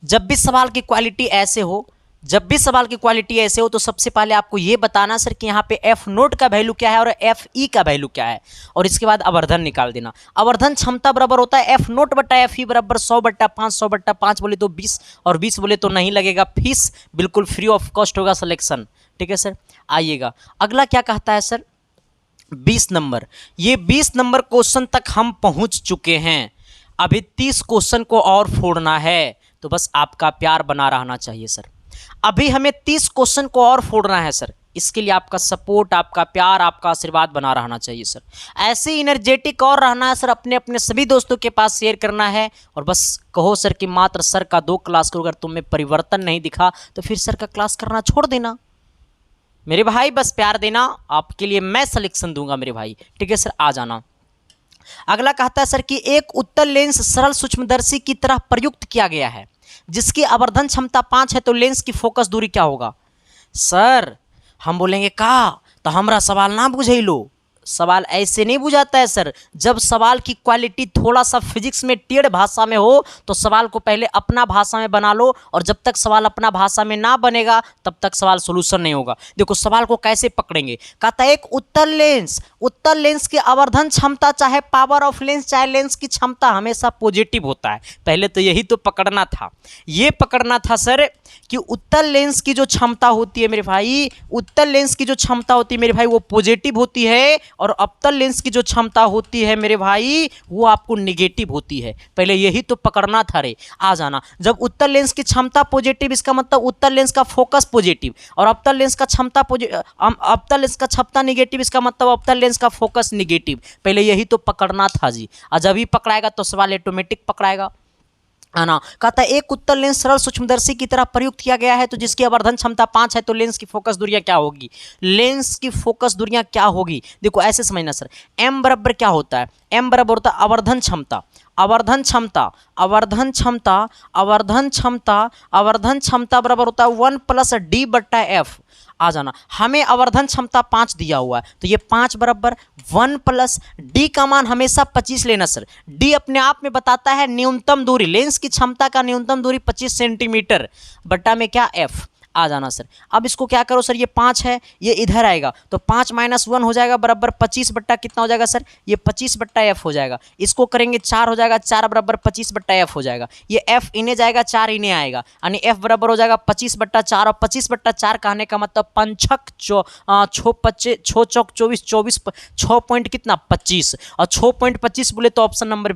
जब भी सवाल की क्वालिटी ऐसे हो, जब भी सवाल की क्वालिटी ऐसे हो तो सबसे पहले आपको ये बताना सर कि यहाँ पे एफ नोट का वैल्यू क्या है और एफ ई का वैल्यू क्या है, और इसके बाद आवर्धन निकाल देना। आवर्धन क्षमता बराबर होता है एफ नोट बट्टा एफ ई बराबर 100/5। 100/5 बोले तो 20 और 20 बोले तो नहीं लगेगा फीस, बिल्कुल फ्री ऑफ कॉस्ट होगा सिलेक्शन, ठीक है सर। आइएगा अगला क्या कहता है सर? 20 नंबर। ये 20 नंबर क्वेश्चन तक हम पहुंच चुके हैं, अभी 30 क्वेश्चन को और फोड़ना है, तो बस आपका प्यार बना रहना चाहिए सर। अभी हमें 30 क्वेश्चन को और फोड़ना है सर, इसके लिए आपका सपोर्ट, आपका प्यार, आपका आशीर्वाद बना रहना चाहिए सर। ऐसे एनर्जेटिक और रहना है सर, अपने अपने सभी दोस्तों के पास शेयर करना है, और बस कहो सर कि मात्र सर का 2 क्लास को अगर तुम में परिवर्तन नहीं दिखा तो फिर सर का क्लास करना छोड़ देना मेरे भाई। बस प्यार देना, आपके लिए मैं सिलेक्शन दूंगा मेरे भाई, ठीक है सर। आ जाना। अगला कहता है सर कि एक उत्तल लेंस सरल सूक्ष्मदर्शी की तरह प्रयुक्त किया गया है जिसकी आवर्धन क्षमता 5 है, तो लेंस की फोकस दूरी क्या होगा? सर हम बोलेंगे का तो हमारा सवाल ना बुझे लो। सवाल ऐसे नहीं बुझाता है सर। जब सवाल की क्वालिटी थोड़ा सा फिजिक्स में टेढ़ भाषा में हो तो सवाल को पहले अपना भाषा में बना लो, और जब तक सवाल अपना भाषा में ना बनेगा तब तक सवाल सोल्यूशन नहीं होगा। देखो सवाल को कैसे पकड़ेंगे, कहता है एक उत्तल लेंस, उत्तल लेंस की आवर्धन क्षमता चाहे पावर ऑफ लेंस चाहे लेंस की क्षमता हमेशा पॉजिटिव होता है। पहले तो यही तो पकड़ना था, ये पकड़ना था सर कि उत्तल लेंस की जो क्षमता होती है मेरे भाई, उत्तल लेंस की जो क्षमता होती है मेरे भाई वो पॉजिटिव होती है, और अवतल लेंस की जो क्षमता होती है मेरे भाई वो आपको निगेटिव होती है। पहले यही तो पकड़ना था रे। आ जाना। जब उत्तल लेंस की क्षमता पॉजिटिव, इसका मतलब उत्तल लेंस का फोकस पॉजिटिव, और अवतल लेंस का क्षमता अवतल लेंस का क्षमता निगेटिव, इसका मतलब अवतल लेंस का फोकस निगेटिव। पहले यही तो पकड़ना था जी। और जब ही पकड़ाएगा तो सवाल ऑटोमेटिक पकड़ाएगा, है ना। कहता है एक उत्तल लेंस सरल सूक्ष्मदर्शी की तरह प्रयुक्त किया गया है तो जिसकी आवर्धन क्षमता 5 है, तो लेंस की फोकस दूरियां क्या होगी? लेंस की फोकस दूरियां क्या होगी? देखो ऐसे समझना सर, एम बराबर क्या होता है? एम बराबर होता है आवर्धन क्षमता, आवर्धन क्षमता, आवर्धन क्षमता, आवर्धन क्षमता, आवर्धन क्षमता बराबर होता है 1 + d/f। आ जाना। हमें आवर्धन क्षमता 5 दिया हुआ है, तो ये 5 बराबर 1 + d का मान हमेशा 25 लेना सर। d अपने आप में बताता है न्यूनतम दूरी, लेंस की क्षमता का न्यूनतम दूरी 25 सेंटीमीटर बट्टा में क्या f। आ जाना सर। अब इसको क्या करो सर, ये 5 है, ये इधर आएगा तो 5 - 1 हो जाएगा बराबर 25 बट्टा कितना हो जाएगा सर? ये 25/f हो जाएगा। इसको करेंगे 4 हो जाएगा, 4 बराबर 25/f हो जाएगा। ये f इन्हें जाएगा, 4 इन्हें आएगा, यानी f बराबर हो जाएगा 25/4। और 25/4 कहने का मतलब 5 छो चौक 24, 6 पॉइंट कितना 25, और 6.25 बोले तो option number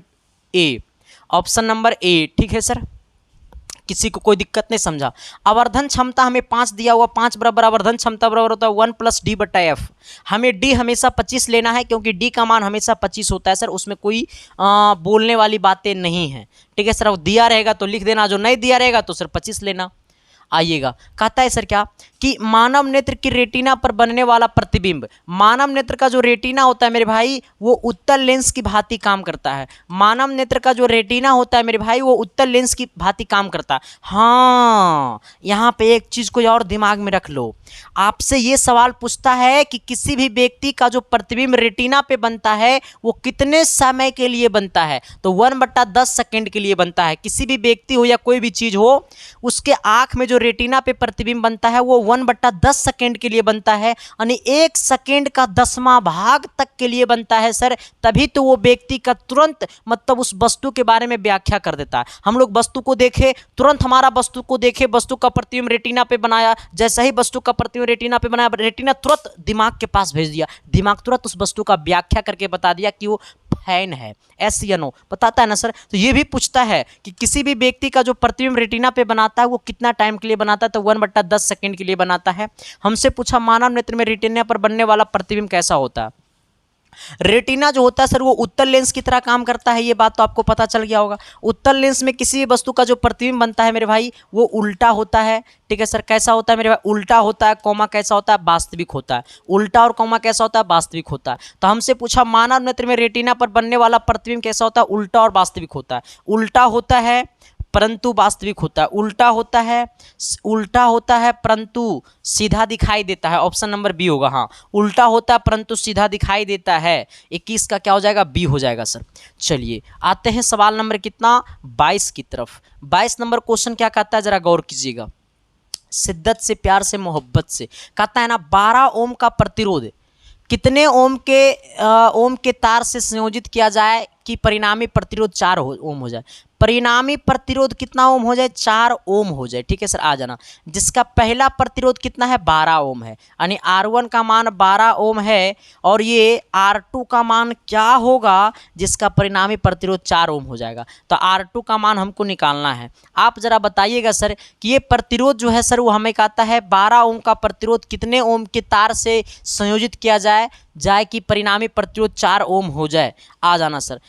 A, option number A, ठीक है सर। किसी को कोई दिक्कत नहीं समझा? आवर्धन क्षमता हमें 5 दिया हुआ, 5 बराबर आवर्धन क्षमता बराबर होता है 1 + d/f। हमें d हमेशा 25 लेना है क्योंकि d का मान हमेशा 25 होता है सर, उसमें कोई बोलने वाली बातें नहीं है, ठीक है सर। वो दिया रहेगा तो लिख देना, जो नहीं दिया रहेगा तो सर 25 लेना। आइएगा, कहता है सर क्या कि मानव नेत्र की रेटिना पर बनने वाला प्रतिबिंब, मानव नेत्र का जो रेटिना होता है मेरे भाई वो उत्तल लेंस की भांति काम करता है। मानव नेत्र का जो रेटिना होता है मेरे भाई वो उत्तल लेंस की भांति काम करता है। हाँ, यहाँ पे एक चीज को और दिमाग में रख लो, आपसे ये सवाल पूछता है कि किसी भी व्यक्ति का जो प्रतिबिंब रेटिना पे बनता है वो कितने समय के लिए बनता है, तो 1/10 सेकेंड के लिए बनता है। किसी भी व्यक्ति हो या कोई भी चीज हो, उसके आंख में जो रेटिना पे प्रतिबिंब बनता है वो 1/10 सेकेंड के लिए बनता है, यानी 1 सेकेंड का 10वां भाग तक के लिए बनता है सर। तभी तो वो व्यक्ति का तुरंत मतलब उस वस्तु के बारे में व्याख्या कर देता है। हम लोग वस्तु को देखे, तुरंत हमारा वस्तु को देखे, वस्तु का प्रतिबिंब रेटिना पे बनाया, जैसा ही वस्तु का प्रतिबिंब रेटिना पे बनाया, रेटिना तुरंत दिमाग के पास भेज दिया, दिमाग तुरंत उस वस्तु का व्याख्या करके बता दिया कि वो फैन है, एस या नो, बताता है ना सर। तो ये भी पूछता है कि किसी भी व्यक्ति का जो प्रतिबिंब रेटिना पे बनाता है वो कितना टाइम के लिए बनाता है, तो 1/10 सेकेंड के लिए बनाता है। हमसे पूछा मानव नेत्र में रेटिना पर बनने वाला प्रतिबिंब कैसा होता है। रेटिना जो होता है सर वो उत्तल लेंस की तरह काम करता है, ये बात तो आपको पता चल गया होगा। उत्तल लेंस में किसी भी वस्तु का जो प्रतिबिंब बनता है मेरे भाई वो उल्टा होता है, ठीक है सर। कैसा होता है मेरे भाई, उल्टा होता है, कौमा कैसा होता है, वास्तविक होता है। उल्टा और कौमा कैसा होता है, वास्तविक होता है। तो हमसे पूछा मानव नेत्र में रेटिना पर बनने वाला प्रतिबिंब कैसा होता है, उल्टा और वास्तविक होता है। उल्टा होता है परंतु वास्तविक होता है, उल्टा होता है परंतु सीधा दिखाई देता है, ऑप्शन नंबर बी होगा। हाँ, उल्टा होता है परंतु सीधा दिखाई देता है, 21 का क्या हो जाएगा, बी हो जाएगा सर। चलिए आते हैं सवाल नंबर कितना, 22 की तरफ। 22 नंबर क्वेश्चन क्या कहता है, जरा गौर कीजिएगा। शिद्दत से, प्यार से, मोहब्बत से कहता है ना, 12 ओम का प्रतिरोध कितने ओम के तार से संयोजित किया जाए कि परिणामी प्रतिरोध 4 ओम हो जाए। परिणामी प्रतिरोध कितना ओम हो जाए, 4 ओम हो जाए, ठीक है सर। आ जाना, जिसका पहला प्रतिरोध कितना है, 12 ओम है, यानी R1 का मान 12 ओम है, और ये R2 का मान क्या होगा, जिसका परिणामी प्रतिरोध 4 ओम हो जाएगा। तो R2 का मान हमको निकालना है। आप जरा बताइएगा सर कि ये प्रतिरोध जो है सर वो हमें कहता है 12 ओम का प्रतिरोध कितने ओम के तार से संयोजित किया जाए कि परिणामी प्रतिरोध 4 ओम हो जाए। आ जाना सर।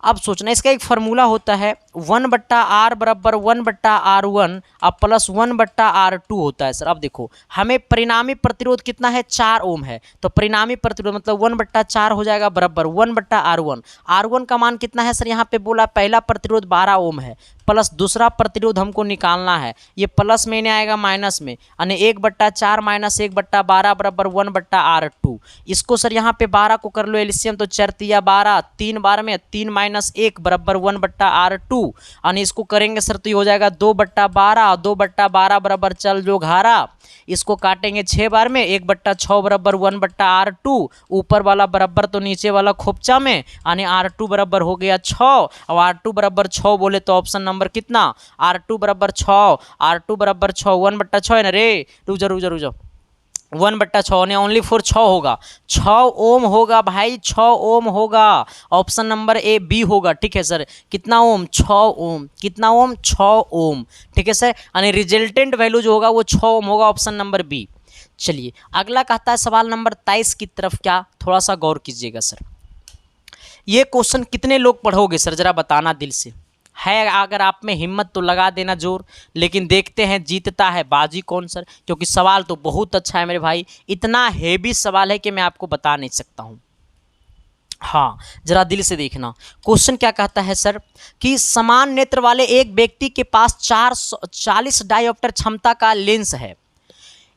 अब सोचना, इसका एक फार्मूला होता है 1/R बराबर 1/R1 अब प्लस 1/R2 होता है सर। अब देखो हमें परिणामी प्रतिरोध कितना है, 4 ओम है, तो परिणामी प्रतिरोध मतलब 1/4 हो जाएगा बराबर 1/R1। R1 का मान कितना है सर, यहाँ पे बोला पहला प्रतिरोध 12 ओम है, प्लस दूसरा प्रतिरोध हमको निकालना है, ये प्लस में नहीं आएगा माइनस में, यानी 1/4 माइनस 1/12 बराबर 1/R2। इसको सर यहाँ पे 12 को कर लो एलसीएम, तो 4 तिया 12, 3 बार में 3 माइनस 1 बराबर 1/R2, यानी इसको करेंगे सर तो ये हो जाएगा 2/12, 2/12 बराबर चल जो 11, इसको काटेंगे 6 बार में, 1/6 बराबर 1/R2, ऊपर वाला बराबर तो नीचे वाला खोपचा में, यानी R2 बराबर हो गया 6। अब R2 बराबर 6 बोले तो ऑप्शन नंबर कितना, R2 बराबर 6, R2 बराबर 6, 1/6 है ना रे, रुक जा 1/6 ने ओनली फॉर 6 होगा, 6 ओम होगा भाई, 6 ओम होगा, ऑप्शन नंबर ए बी होगा, ठीक है सर। कितना ओम, 6 ओम, कितना ओम, 6 ओम, ठीक है सर, यानी रिजल्टेंट वैल्यू जो होगा वो 6 ओम होगा, ऑप्शन नंबर बी। चलिए अगला कहता है सवाल नंबर 23 की तरफ, क्या थोड़ा सा गौर कीजिएगा सर। ये क्वेश्चन कितने लोग पढ़ोगे सर, जरा बताना दिल से, है अगर आप में हिम्मत तो लगा देना जोर, लेकिन देखते हैं जीतता है बाजी कौन सर, क्योंकि सवाल तो बहुत अच्छा है मेरे भाई, इतना हेवी सवाल है कि मैं आपको बता नहीं सकता हूँ। हाँ जरा दिल से देखना, क्वेश्चन क्या कहता है सर कि समान नेत्र वाले एक व्यक्ति के पास 40 डायोप्टर क्षमता का लेंस है।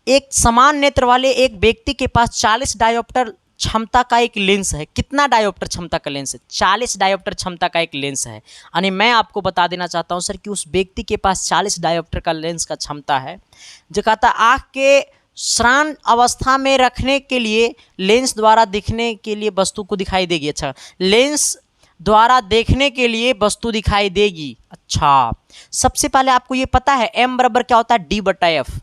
एक समान नेत्र वाले एक व्यक्ति के पास 40 डायोप्टर क्षमता का एक लेंस है। कितना डायोप्टर क्षमता का लेंस है, 40 डायोप्टर क्षमता का एक लेंस है। यानी मैं आपको बता देना चाहता हूं सर कि उस व्यक्ति के पास 40 डायोप्टर का लेंस का क्षमता है, जो कहता है आँख के श्रान अवस्था में रखने के लिए लेंस द्वारा दिखने के लिए वस्तु को दिखाई देगी। अच्छा, लेंस द्वारा देखने के लिए वस्तु दिखाई देगी। अच्छा, सबसे पहले आपको ये पता है m बराबर क्या होता है, d/f।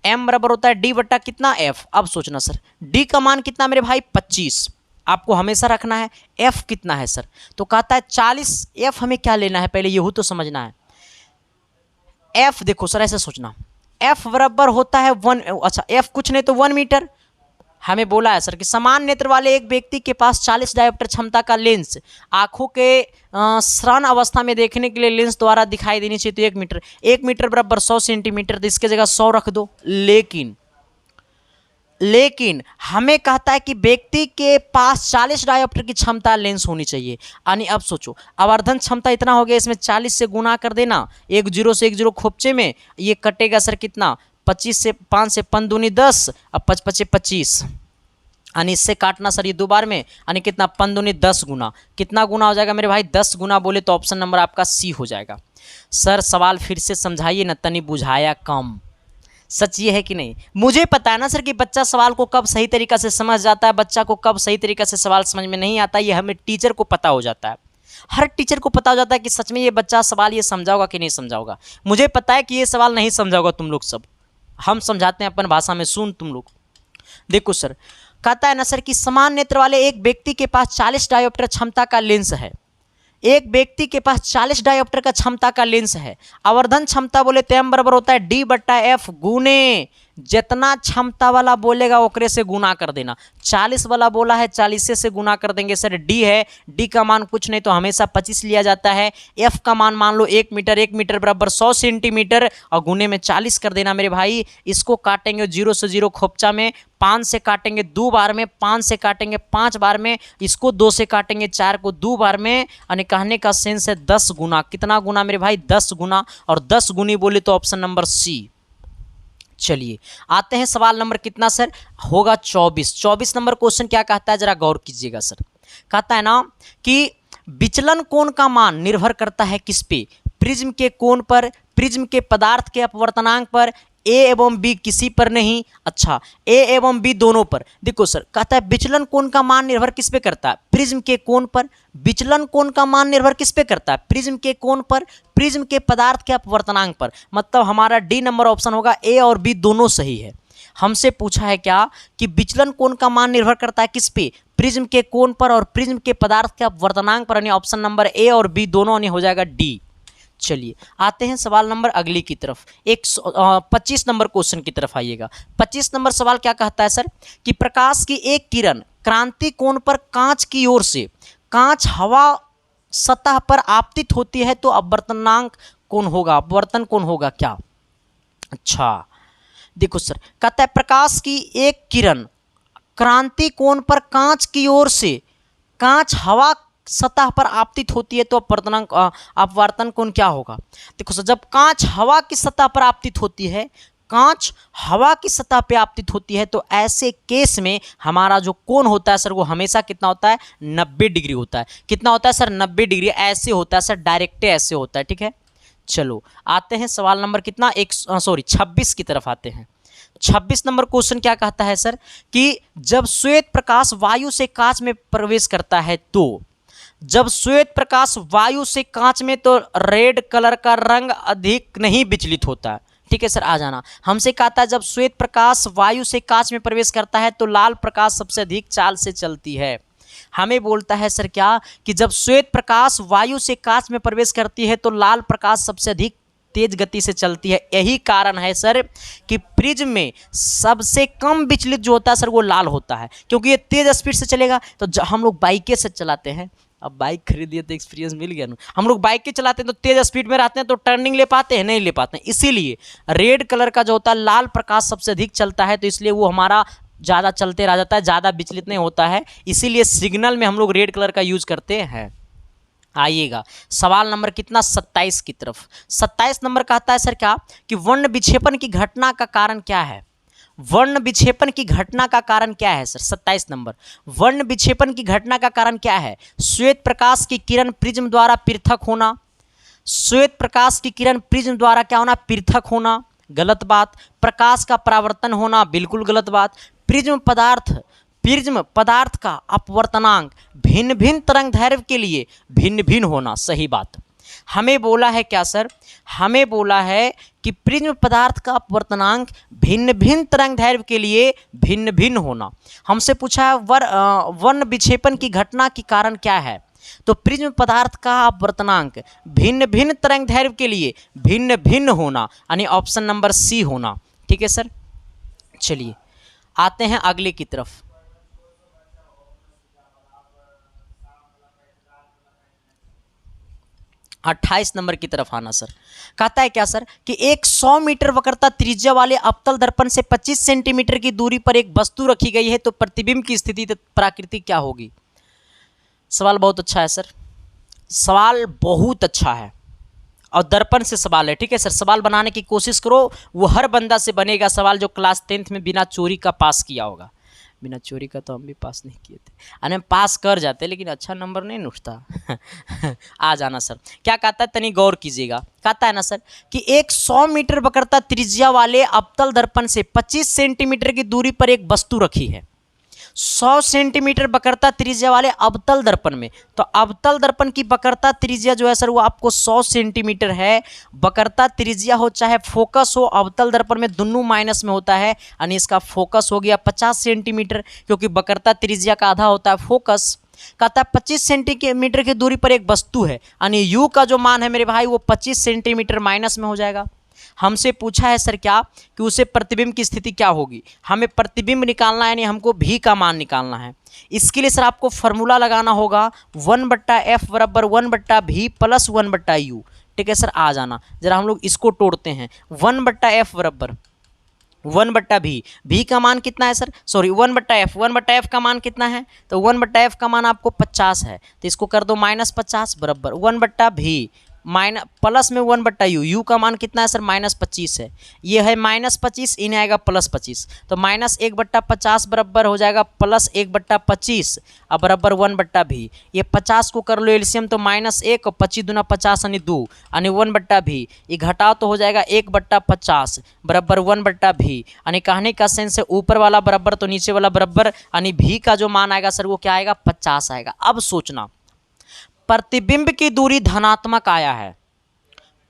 m बराबर होता है d बटा कितना, f। अब सोचना सर d का मान कितना मेरे भाई, 25 आपको हमेशा रखना है। f कितना है सर, तो कहता है 40। f हमें क्या लेना है, पहले यही तो समझना है। f देखो सर ऐसे सोचना, f बराबर होता है 1, अच्छा f कुछ नहीं तो 1 मीटर। हमें बोला है सर कि समान नेत्र वाले एक व्यक्ति के पास 40 डायोप्टर क्षमता का लेंस आंखों के श्रान अवस्था में देखने के लिए लेंस द्वारा दिखाई देनी चाहिए, तो 1 मीटर। 1 मीटर बराबर 100 सेंटीमीटर, तो इसके जगह 100 रख दो। लेकिन हमें कहता है कि व्यक्ति के पास 40 डायोप्टर की क्षमता लेंस होनी चाहिए। यानी अब सोचो आवर्धन क्षमता इतना हो गया, इसमें 40 से गुना कर देना, 1 0 से 1 0 खोपचे में, ये कटेगा सर कितना, 25 से 5 से 5 दूनी 10, अब 5 5 25, यानी इससे काटना सर ये 2 बार में, यानी कितना 5 दूनी 10 गुना, कितना गुना हो जाएगा मेरे भाई 10 गुना बोले तो ऑप्शन नंबर आपका सी हो जाएगा। सर सवाल फिर से समझाइए ना, तनी बुझाया कम। सच ये है कि नहीं? मुझे पता है ना सर कि बच्चा सवाल को कब सही तरीक़ा से समझ जाता है, बच्चा को कब सही तरीक़ा से सवाल समझ में नहीं आता, ये हमें टीचर को पता हो जाता है। हर टीचर को पता हो जाता है कि सच में ये बच्चा सवाल ये समझाओगा कि नहीं समझाओगा। मुझे पता है कि ये सवाल नहीं समझाओगा तुम लोग सब, हम समझाते हैं अपन भाषा में, सुन तुम लोग। देखो सर, कहता है ना सर कि समान नेत्र वाले एक व्यक्ति के पास 40 डायोप्टर क्षमता का लेंस है। एक व्यक्ति के पास 40 डायोप्टर का क्षमता का लेंस है। आवर्धन क्षमता बोले तो m बराबर होता है D/F गुने जितना क्षमता वाला बोलेगा ओकरे से गुना कर देना। 40 वाला बोला है 40 से गुना कर देंगे सर। D है, D का मान कुछ नहीं तो हमेशा 25 लिया जाता है। F का मान मान लो 1 मीटर, 1 मीटर बराबर 100 सेंटीमीटर और गुने में 40 कर देना मेरे भाई। इसको काटेंगे 0 से 0 खोपचा में, 5 से काटेंगे 2 बार में, 5 से काटेंगे 5 बार में, इसको 2 से काटेंगे 4 को 2 बार में, यानी कहने का सेंस है 10 गुना। कितना गुना मेरे भाई? 10 गुना। और 10 गुनी बोले तो ऑप्शन नंबर सी। चलिए आते हैं सवाल नंबर कितना सर होगा? 24। 24 नंबर क्वेश्चन क्या कहता है जरा गौर कीजिएगा सर। कहता है ना कि विचलन कोण का मान निर्भर करता है किस पे? प्रिज्म के कोण पर, प्रिज्म के पदार्थ के अपवर्तनांक पर, ए एवं बी किसी पर नहीं। अच्छा, ए एवं बी दोनों पर। देखो सर, कहता है विचलन कोण का मान निर्भर किस पे करता है? प्रिज्म के कोण पर। विचलन कोण का मान निर्भर किस पे करता है? प्रिज्म के कोण पर, प्रिज्म के पदार्थ के अपवर्तनांक पर। मतलब हमारा डी नंबर ऑप्शन होगा, ए और बी दोनों सही है। हमसे पूछा है क्या कि विचलन कोण का मान निर्भर करता है किस पे? प्रिज्म के कोण पर और प्रिज्म के पदार्थ के अपवर्तनांक पर, यानी ऑप्शन नंबर ए और बी दोनों यानी हो जाएगा डी। चलिए आते हैं सवाल नंबर अगली की तरफ, 25 नंबर क्वेश्चन की तरफ आइएगा। 25 नंबर सवाल क्या कहता है सर कि प्रकाश की एक किरण क्रांति कोण पर कांच की ओर से, कांच हवा सतह पर आपतित होती है तो अपवर्तनांक कौन होगा? अपवर्तन कौन होगा क्या? अच्छा देखो सर, कहता है प्रकाश की एक किरण क्रांति कोण पर कांच की ओर से, कांच हवा सतह पर आपतित होती है तो अपवर्तन कोण क्या होगा? देखो सर, जब कांच हवा की सतह पर आपतित होती है, कांच हवा की सतह पे आपतित होती है तो ऐसे केस में हमारा जो कोण होता है सर वो हमेशा कितना होता है? 90 डिग्री होता है। कितना होता है सर? 90 डिग्री। ऐसे होता है सर, डायरेक्ट ऐसे होता है। ठीक है, चलो आते हैं सवाल नंबर कितना 26 की तरफ आते हैं। 26 नंबर क्वेश्चन क्या कहता है सर कि जब श्वेत प्रकाश वायु से कांच में प्रवेश करता है तो, जब श्वेत प्रकाश वायु से कांच में तो रेड कलर का रंग अधिक नहीं विचलित होता है। ठीक है सर, आ जाना। हमसे कहता है जब श्वेत प्रकाश वायु से कांच में प्रवेश करता है तो लाल प्रकाश सबसे अधिक चाल से चलती है। हमें बोलता है सर क्या कि जब श्वेत प्रकाश वायु से कांच में प्रवेश करती है तो लाल प्रकाश सबसे अधिक तेज गति से चलती है। यही कारण है सर कि प्रिज्म में सबसे कम विचलित जो होता है सर वो लाल होता है, क्योंकि ये तेज स्पीड से चलेगा। तो हम लोग बाइकें से चलाते हैं, अब बाइक खरीदिए तो एक्सपीरियंस मिल गया ना। हम लोग बाइक के चलाते हैं तो तेज स्पीड में रहते हैं तो टर्निंग ले पाते हैं? नहीं ले पाते हैं। इसीलिए रेड कलर का जो होता है लाल प्रकाश सबसे अधिक चलता है, तो इसलिए वो हमारा ज़्यादा चलते रह जाता है, ज़्यादा विचलित नहीं होता है। इसीलिए सिग्नल में हम लोग रेड कलर का यूज़ करते हैं। आइएगा सवाल नंबर कितना 27 की तरफ। 27 नंबर कहता है सर क्या कि वर्ण विक्षेपण की घटना का कारण क्या है? वर्ण विक्षेपण की घटना का कारण क्या है सर? 27 नंबर, वर्ण विक्षेपण की घटना का कारण क्या है? श्वेत प्रकाश की किरण प्रिज्म द्वारा पृथक होना। श्वेत प्रकाश की किरण प्रिज्म द्वारा क्या होना? पृथक होना, गलत बात। प्रकाश का परावर्तन होना, बिल्कुल गलत बात। प्रिज्म पदार्थ का अपवर्तनांक भिन्न भिन्न तरंग दैर्घ्य के लिए भिन्न भिन्न होना, सही बात। हमें बोला है क्या सर? हमें बोला है कि प्रिज्म पदार्थ का अपवर्तनांक भिन्न भिन्न तरंग दैर्घ्य के लिए भिन्न भिन्न होना। हमसे पूछा है वर्ण विक्षेपण की घटना के कारण क्या है? तो प्रिज्म पदार्थ का अपवर्तनांक भिन्न भिन्न तरंग दैर्घ्य के लिए भिन्न भिन्न होना, यानी ऑप्शन नंबर सी होना। ठीक है सर, चलिए आते हैं अगले की तरफ। अट्ठाईस नंबर की तरफ आना सर। कहता है क्या सर कि एक 100 मीटर वक्रता त्रिज्या वाले अवतल दर्पण से 25 सेंटीमीटर की दूरी पर एक वस्तु रखी गई है तो प्रतिबिंब की स्थिति प्रकृति क्या होगी? सवाल बहुत अच्छा है सर, सवाल बहुत अच्छा है और दर्पण से सवाल है। ठीक है सर, सवाल बनाने की कोशिश करो, वो हर बंदा से बनेगा सवाल जो क्लास 10th में बिना चोरी का पास किया होगा। बिना चोरी का तो हम भी पास नहीं किए थे, अरे पास कर जाते लेकिन अच्छा नंबर नहीं उठता। आ जाना सर। क्या कहता है तनी गौर कीजिएगा। कहता है ना सर कि एक 100 मीटर वक्रता त्रिज्या वाले अवतल दर्पण से 25 सेंटीमीटर की दूरी पर एक वस्तु रखी है। 100 सेंटीमीटर वक्रता त्रिज्या वाले अवतल दर्पण में, तो अवतल दर्पण की वक्रता त्रिज्या जो है सर वो आपको 100 सेंटीमीटर है। वक्रता त्रिज्या हो चाहे फोकस हो, अवतल दर्पण में दोनों माइनस में होता है, यानी इसका फोकस हो गया 50 सेंटीमीटर, क्योंकि वक्रता त्रिज्या का आधा होता है फोकस। कहता है 25 सेंटीमीटर की दूरी पर एक वस्तु है, यानी यू का जो मान है मेरे भाई वो 25 सेंटीमीटर माइनस में हो जाएगा। हमसे पूछा है सर क्या कि उसे प्रतिबिंब की स्थिति क्या होगी, हमें प्रतिबिंब निकालना है, यानी हमको भी का मान निकालना है। इसके लिए सर आपको फॉर्मूला लगाना होगा 1/f बराबर 1/v प्लस 1/u। ठीक है सर, आ जाना जरा हम लोग इसको तोड़ते हैं। 1/f बराबर 1/v, v का मान कितना है सर, सॉरी 1/f का मान कितना है, तो 1/f का मान आपको 50 है, तो इसको कर दो -50 बराबर 1/v माइनस प्लस में 1/u, u का मान कितना है सर -25 है, ये है -25, इन्हें आएगा +25, तो -1/50 बराबर हो जाएगा +1/25 अब बराबर 1/v। ये 50 को कर लो एलसीएम तो -1 और 25 दूना 50 यानी 2 यानी 1/v, ये घटाओ तो हो जाएगा 1/50 बराबर 1/v, यानी कहने का सेंस है ऊपर वाला बराबर तो नीचे वाला बराबर, यानी v का जो मान आएगा सर वो क्या आएगा 50 आएगा। अब सोचना प्रतिबिंब की दूरी धनात्मक आया है,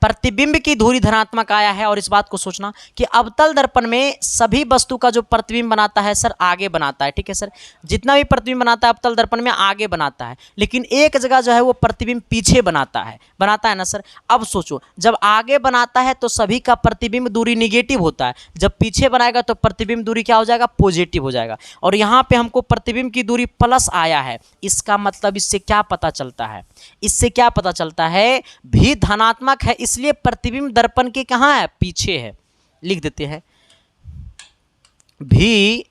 प्रतिबिंब की दूरी धनात्मक आया है, और इस बात को सोचना कि अवतल दर्पण में सभी वस्तु का जो प्रतिबिंब बनाता है सर आगे बनाता है। ठीक है सर, जितना भी प्रतिबिंब बनाता है अवतल दर्पण में आगे बनाता है, लेकिन एक जगह जो है वो प्रतिबिंब पीछे बनाता है ना सर। अब सोचो जब आगे बनाता है तो सभी का प्रतिबिंब दूरी निगेटिव होता है, जब पीछे बनाएगा तो प्रतिबिंब दूरी क्या हो जाएगा पॉजिटिव हो जाएगा, और यहाँ पे हमको प्रतिबिंब की दूरी प्लस आया है। इसका मतलब इससे क्या पता चलता है, इससे क्या पता चलता है भी धनात्मक है, इसलिए प्रतिबिंब दर्पण के कहाँ है पीछे है। लिख देते हैं भी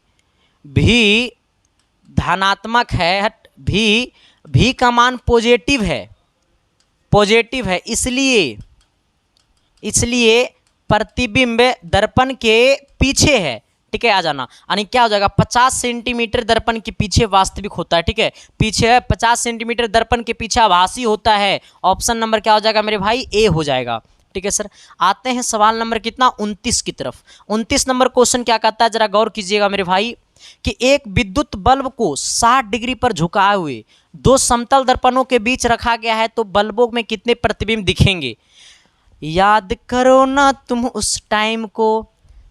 धनात्मक है, भी का मान पॉजिटिव है, इसलिए प्रतिबिंब दर्पण के पीछे है। ठीक है, आ जाना, यानी क्या हो जाएगा 50 सेंटीमीटर दर्पण के पीछे वास्तविक होता है। ठीक है, पीछे है 50 सेंटीमीटर दर्पण के पीछे आभासी होता है। ऑप्शन नंबर क्या हो जाएगा मेरे भाई ए हो जाएगा। ठीक है सर, आते हैं सवाल नंबर कितना 29 की तरफ। 29 नंबर क्वेश्चन क्या कहता है जरा गौर कीजिएगा मेरे भाई कि एक विद्युत बल्ब को 60 डिग्री पर झुकाए हुए दो समतल दर्पणों के बीच रखा गया है, तो बल्बों में कितने प्रतिबिंब दिखेंगे। याद करो ना तुम उस टाइम को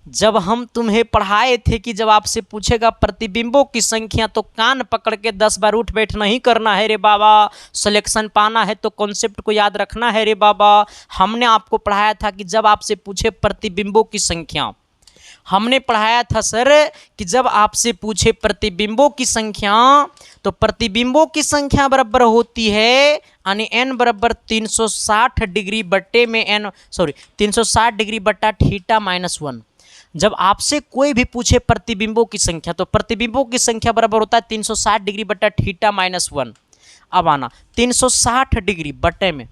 जब हम तुम्हें पढ़ाए थे कि जब आपसे पूछेगा प्रतिबिंबों की संख्या तो कान पकड़ के 10 बार उठ बैठ नहीं करना है रे बाबा, सिलेक्शन पाना है तो कॉन्सेप्ट को याद रखना है रे बाबा। हमने आपको पढ़ाया था कि जब आपसे पूछे प्रतिबिंबों की संख्या, हमने पढ़ाया था सर कि जब आपसे पूछे प्रतिबिंबों की संख्या तो प्रतिबिंबों की संख्या बराबर होती है यानी n बराबर 360 डिग्री बट्टे में n 360 डिग्री बट्टा थीटा -1। जब आपसे कोई भी पूछे प्रतिबिंबों की संख्या तो प्रतिबिंबों की संख्या बराबर होता है 360 डिग्री बट्टा थीटा -1। अब आना 360 डिग्री बट्टे में,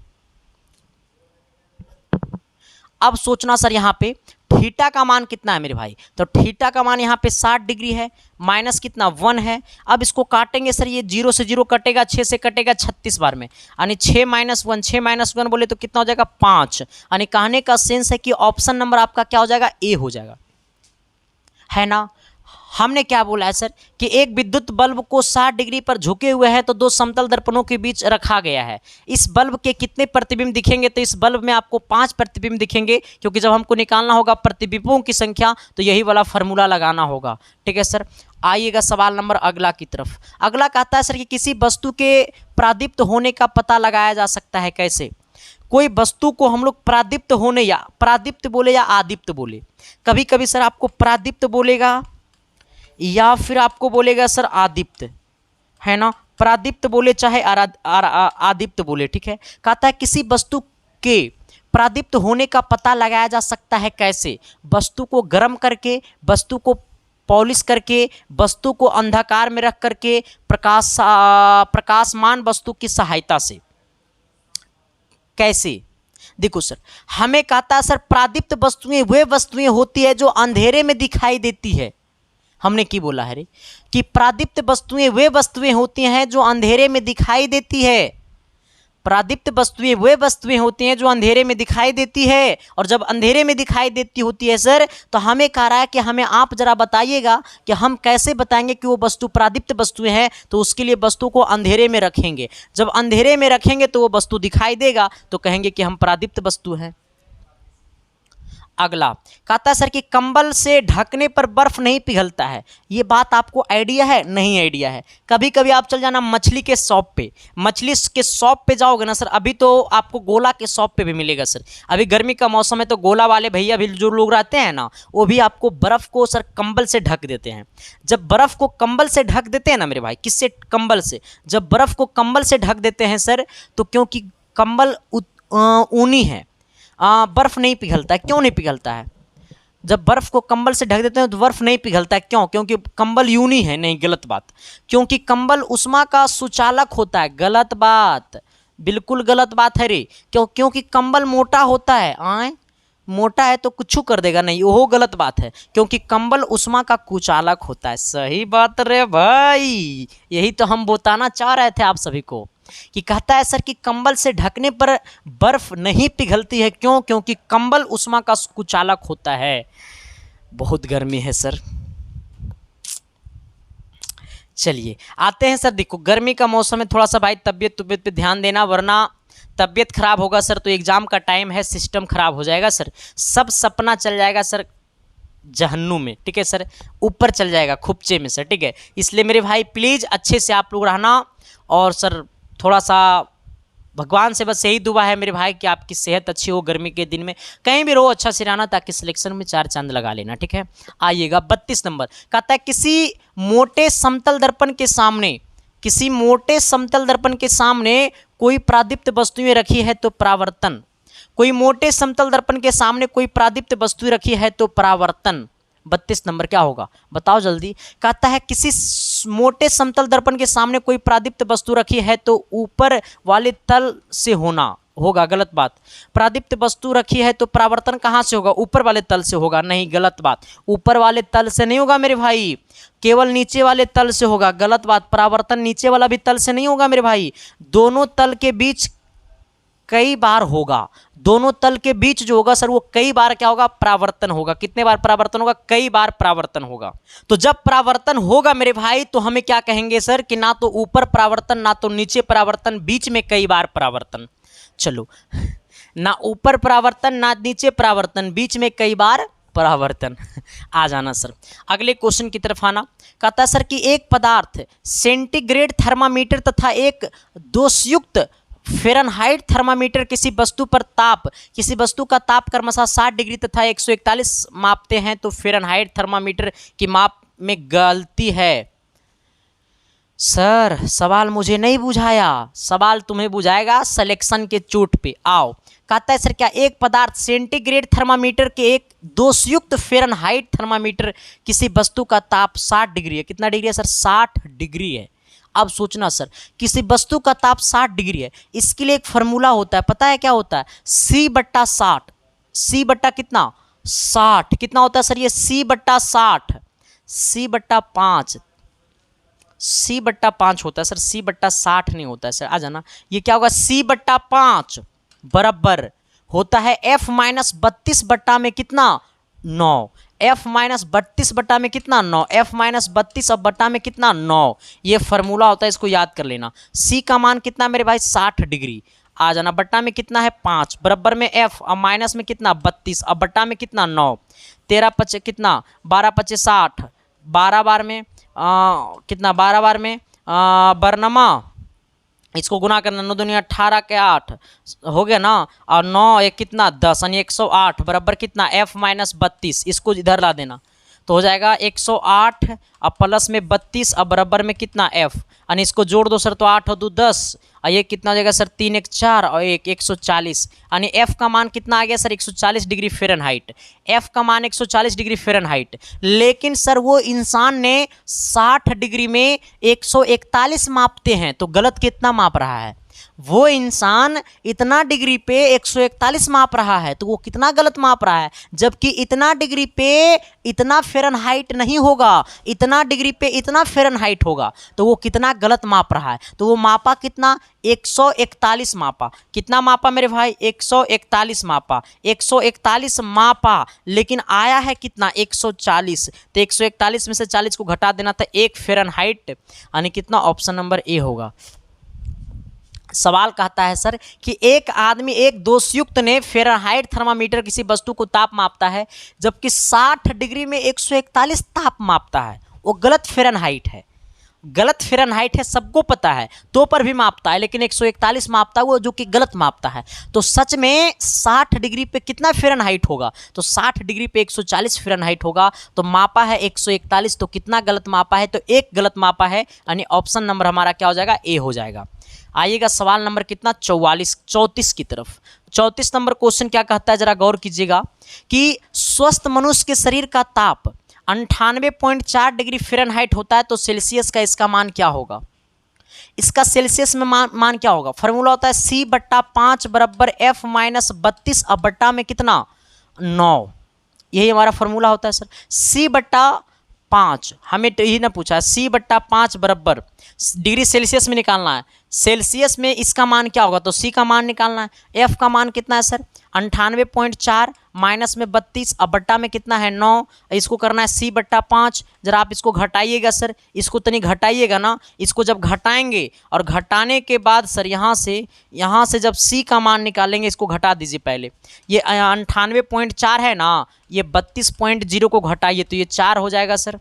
अब सोचना सर यहाँ पे थीटा का मान कितना है मेरे भाई, तो थीटा का मान यहाँ पे 60 डिग्री है, माइनस कितना 1 है। अब इसको काटेंगे सर, ये 0 से 0 कटेगा, 6 से कटेगा 36 बार में, यानी 6 - 1 बोले तो कितना हो जाएगा 5। यानी कहने का सेंस है कि ऑप्शन नंबर आपका क्या हो जाएगा ए हो जाएगा, है ना। हमने क्या बोला है सर कि एक विद्युत बल्ब को 60 डिग्री पर झुके हुए हैं तो दो समतल दर्पणों के बीच रखा गया है। इस बल्ब के कितने प्रतिबिंब दिखेंगे, तो इस बल्ब में आपको 5 प्रतिबिंब दिखेंगे, क्योंकि जब हमको निकालना होगा प्रतिबिंबों की संख्या तो यही वाला फार्मूला लगाना होगा। ठीक है सर, आइएगा सवाल नंबर अगला की तरफ। अगला कहता है सर कि किसी वस्तु के प्रादीप्त होने का पता लगाया जा सकता है कैसे। कोई वस्तु को हम लोग प्रादीप्त होने, या प्रादीप्त बोले या आदीप्त बोले, कभी कभी सर आपको प्रादीप्त बोलेगा या फिर आपको बोलेगा सर आदीप्त, है ना। प्रादीप्त बोले चाहे आदीप्त बोले, ठीक है। कहता है किसी वस्तु के प्रादीप्त होने का पता लगाया जा सकता है कैसे। वस्तु को गर्म करके, वस्तु को पॉलिश करके, वस्तु को अंधकार में रख करके, प्रकाशमान वस्तु की सहायता से। कैसे, देखो सर हमें कहता है सर प्रादीप्त वस्तुएं वे वस्तुएं होती है जो अंधेरे में दिखाई देती है, हमने की बोला है रे कि प्रादीप्त वस्तुएं वे वस्तुएं होती हैं जो अंधेरे में दिखाई देती है। प्रादीप्त वस्तुएं वे वस्तुएं होती हैं जो अंधेरे में दिखाई देती है, और जब अंधेरे में दिखाई देती होती है सर, तो हमें कह रहा है कि हमें आप जरा बताइएगा कि हम कैसे बताएंगे कि वो वस्तु प्रादीप्त वस्तुएं हैं। तो उसके लिए वस्तु को अंधेरे में रखेंगे, जब अंधेरे में रखेंगे तो वो वस्तु दिखाई देगा, तो कहेंगे कि हम प्रादीप्त वस्तु हैं। अगला कहता है सर कि कंबल से ढकने पर बर्फ नहीं पिघलता है। ये बात आपको आइडिया है? नहीं आइडिया है। कभी कभी आप चल जाना मछली के शॉप पे, मछली के शॉप पे जाओगे ना सर, अभी तो आपको गोला के शॉप पे भी मिलेगा सर। अभी गर्मी का मौसम है तो गोला वाले भैया भी जो लोग रहते हैं ना, वो भी आपको बर्फ को सर कंबल से ढक देते हैं। जब बर्फ को कंबल से ढक देते हैं ना मेरे भाई, किससे? कंबल से। जब बर्फ को कंबल से ढक देते हैं सर, तो क्योंकि कंबल ऊनी है, बर्फ नहीं पिघलता है। क्यों नहीं पिघलता है? जब बर्फ को कंबल से ढक देते हैं तो बर्फ नहीं पिघलता है। क्यों? क्योंकि कंबल यूनी है। नहीं, गलत बात। क्योंकि कंबल उष्मा का सुचालक होता है। गलत बात, बिल्कुल गलत बात है रे। क्योंकि कंबल मोटा होता है। आए, मोटा है तो कुछ कर देगा नहीं, वो गलत बात है। क्योंकि कंबल उष्मा का कुचालक होता है। सही बात रे भाई, यही तो हम बताना चाह रहे थे आप सभी को कि कहता है सर कि कंबल से ढकने पर बर्फ नहीं पिघलती है। क्यों? क्योंकि कंबल उष्मा का कुचालक होता है। बहुत गर्मी है सर। चलिए आते हैं सर। देखो गर्मी का मौसम है, थोड़ा सा भाई तबियत पे ध्यान देना, वरना तबियत खराब होगा सर तो एग्जाम का टाइम है, सिस्टम खराब हो जाएगा सर। सब सपना चल जाएगा सर जहन्नुम में, ठीक है सर, ऊपर चल जाएगा खुपचे में सर, ठीक है। इसलिए मेरे भाई प्लीज़ अच्छे से आप लोग रहना, और सर थोड़ा सा भगवान से बस यही दुआ है मेरे भाई कि आपकी सेहत अच्छी हो। गर्मी के दिन में कहीं भी रहो, अच्छा से रहना, ताकि सिलेक्शन में 4 चांद लगा लेना, ठीक है। आइएगा 32 नंबर। कहता है किसी मोटे समतल दर्पण के सामने, किसी मोटे समतल दर्पण के सामने कोई प्रादीप्त वस्तुएं रखी है तो परावर्तन। कोई मोटे समतल दर्पण के सामने कोई प्रादीप्त वस्तु रखी है तो परावर्तन। 32 नंबर क्या होगा बताओ जल्दी। कहता है किसी मोटे समतल दर्पण के सामने कोई प्रादीप्त वस्तु रखी है तो ऊपर वाले तल से होगा। गलत बात। प्रादीप्त वस्तु रखी है तो परावर्तन कहाँ से होगा? ऊपर वाले तल से होगा। नहीं, गलत बात। ऊपर वाले तल से नहीं होगा मेरे भाई, केवल नीचे वाले तल से होगा। गलत बात। परावर्तन नीचे वाला भी तल से नहीं होगा मेरे भाई, दोनों तल के बीच कई बार होगा। दोनों तल के बीच जो होगा सर, वो कई बार क्या होगा? परावर्तन होगा। कितने बार परावर्तन होगा? कई बार परावर्तन होगा। तो जब परावर्तन होगा मेरे भाई, तो हमें क्या कहेंगे सर कि ना तो ऊपर परावर्तन ना तो नीचे परावर्तन, बीच में कई बार परावर्तन। चलो, ना ऊपर परावर्तन ना नीचे परावर्तन, बीच में कई बार परावर्तन। आ जाना सर। अगले क्वेश्चन की तरफ आना। कहता है सर कि एक पदार्थ सेंटीग्रेड थर्मामीटर तथा एक दोषयुक्त फ़ारेनहाइट थर्मामीटर किसी वस्तु का ताप क्रमशः 60 डिग्री तथा 141 मापते हैं तो फ़ारेनहाइट थर्मामीटर की माप में गलती है। सर सवाल मुझे नहीं बुझाया, सवाल तुम्हें बुझाएगा सिलेक्शन के चोट पे। आओ। कहता है सर क्या एक पदार्थ सेंटीग्रेड थर्मामीटर के एक दोषयुक्त फ़ारेनहाइट थर्मामीटर किसी वस्तु का ताप 60 डिग्री है। कितना डिग्री है सर? 60 डिग्री है। अब सोचना सर, किसी वस्तु का ताप 60 डिग्री है, इसके लिए एक फार्मूला होता है, पता है क्या होता है? C/60। C बट्टा कितना? 60। कितना होता है सर ये? C/60, C/5, C/5 होता है सर, C/60 नहीं होता है सर। आ जाना। ये क्या होगा? C/5 बराबर होता है F-32 बट्टा में कितना? 9। F-32 बट्टा में कितना? 9। F-32 अब बट्टा में कितना? 9। ये फार्मूला होता है, इसको याद कर लेना। C का मान कितना मेरे भाई? 60 डिग्री। आ जाना। बट्टा में कितना है? 5 बराबर में F, अब माइनस में कितना? 32, अब बट्टा में कितना? 9। 13 पचे कितना? 12 पचे 60, 12 बार में कितना? 12 बार में बरनमा, इसको गुना करना, 9 दूनी 18 के 8 हो गया ना, और 9 एक कितना? 10, यानी 108 बराबर कितना? F-32। इसको इधर ला देना तो हो जाएगा 108 अब प्लस में 32 अब बराबर में कितना? F, यानी इसको जोड़ दो सर तो 8 और 2 10, और ये कितना हो जाएगा सर? 3 1 4 और 1 140, यानी F का मान कितना आ गया सर? 140 degree Fahrenheit. F का मान 140 डिग्री फ़ारेनहाइट। लेकिन सर वो इंसान ने 60 डिग्री में 141 मापते हैं, तो गलत कितना माप रहा है? वो इंसान इतना डिग्री पे 141 माप रहा है तो वो कितना गलत माप रहा है, जबकि इतना डिग्री पे इतना फ़ारेनहाइट नहीं होगा, इतना डिग्री पे इतना फ़ारेनहाइट होगा, तो वो कितना गलत माप रहा है। तो वो मापा कितना, 141 मापा। कितना मापा मेरे भाई, 141 मापा, 141 मापा, लेकिन आया है कितना, 140। तो 141 में से 40 को घटा देना था 1 फ़ारेनहाइट, यानी कितना, ऑप्शन नंबर ए होगा। सवाल कहता है सर कि एक आदमी, एक दोषयुक्त ने फ़ारेनहाइट थर्मामीटर किसी वस्तु को ताप मापता है, जबकि 60 डिग्री में 141 ताप मापता है। वो गलत फ़ारेनहाइट है, गलत फ़ारेनहाइट है, सबको पता है, तो पर भी मापता है, लेकिन 141 मापता है वो, जो कि गलत मापता है। तो सच में 60 डिग्री पे कितना फ़ारेनहाइट होगा, तो 60 डिग्री पे 140 फ़ारेनहाइट होगा। तो मापा है 141, तो कितना गलत मापा है, तो एक गलत मापा है, यानी ऑप्शन नंबर हमारा क्या हो जाएगा, ए हो जाएगा। आइएगा सवाल नंबर कितना, 34 की तरफ। 34 नंबर क्वेश्चन क्या कहता है, जरा गौर कीजिएगा कि स्वस्थ मनुष्य के शरीर का ताप 98.4 डिग्री फ़ारेनहाइट होता है, तो सेल्सियस का इसका मान क्या होगा। इसका सेल्सियस में मान क्या होगा, फॉर्मूला होता है C/5 बराबर F माइनस 32 अब बट्टा में कितना, 9। यही हमारा फॉर्मूला होता है सर। C/5 हमें यही ना पूछा है, C/5 बराबर डिग्री सेल्सियस में निकालना है, सेल्सियस में इसका मान क्या होगा, तो C का मान निकालना है। F का मान कितना है सर, 98.4 माइनस में 32 अब बट्टा में कितना है, 9। इसको करना है C/5। जरा आप इसको घटाइएगा सर, इसको तनी घटाइएगा ना, इसको जब घटाएंगे और घटाने के बाद सर यहाँ से जब C का मान निकालेंगे, इसको घटा दीजिए पहले। ये 98.4 है ना, ये 32.0 को घटाइए तो ये 4 हो जाएगा सर,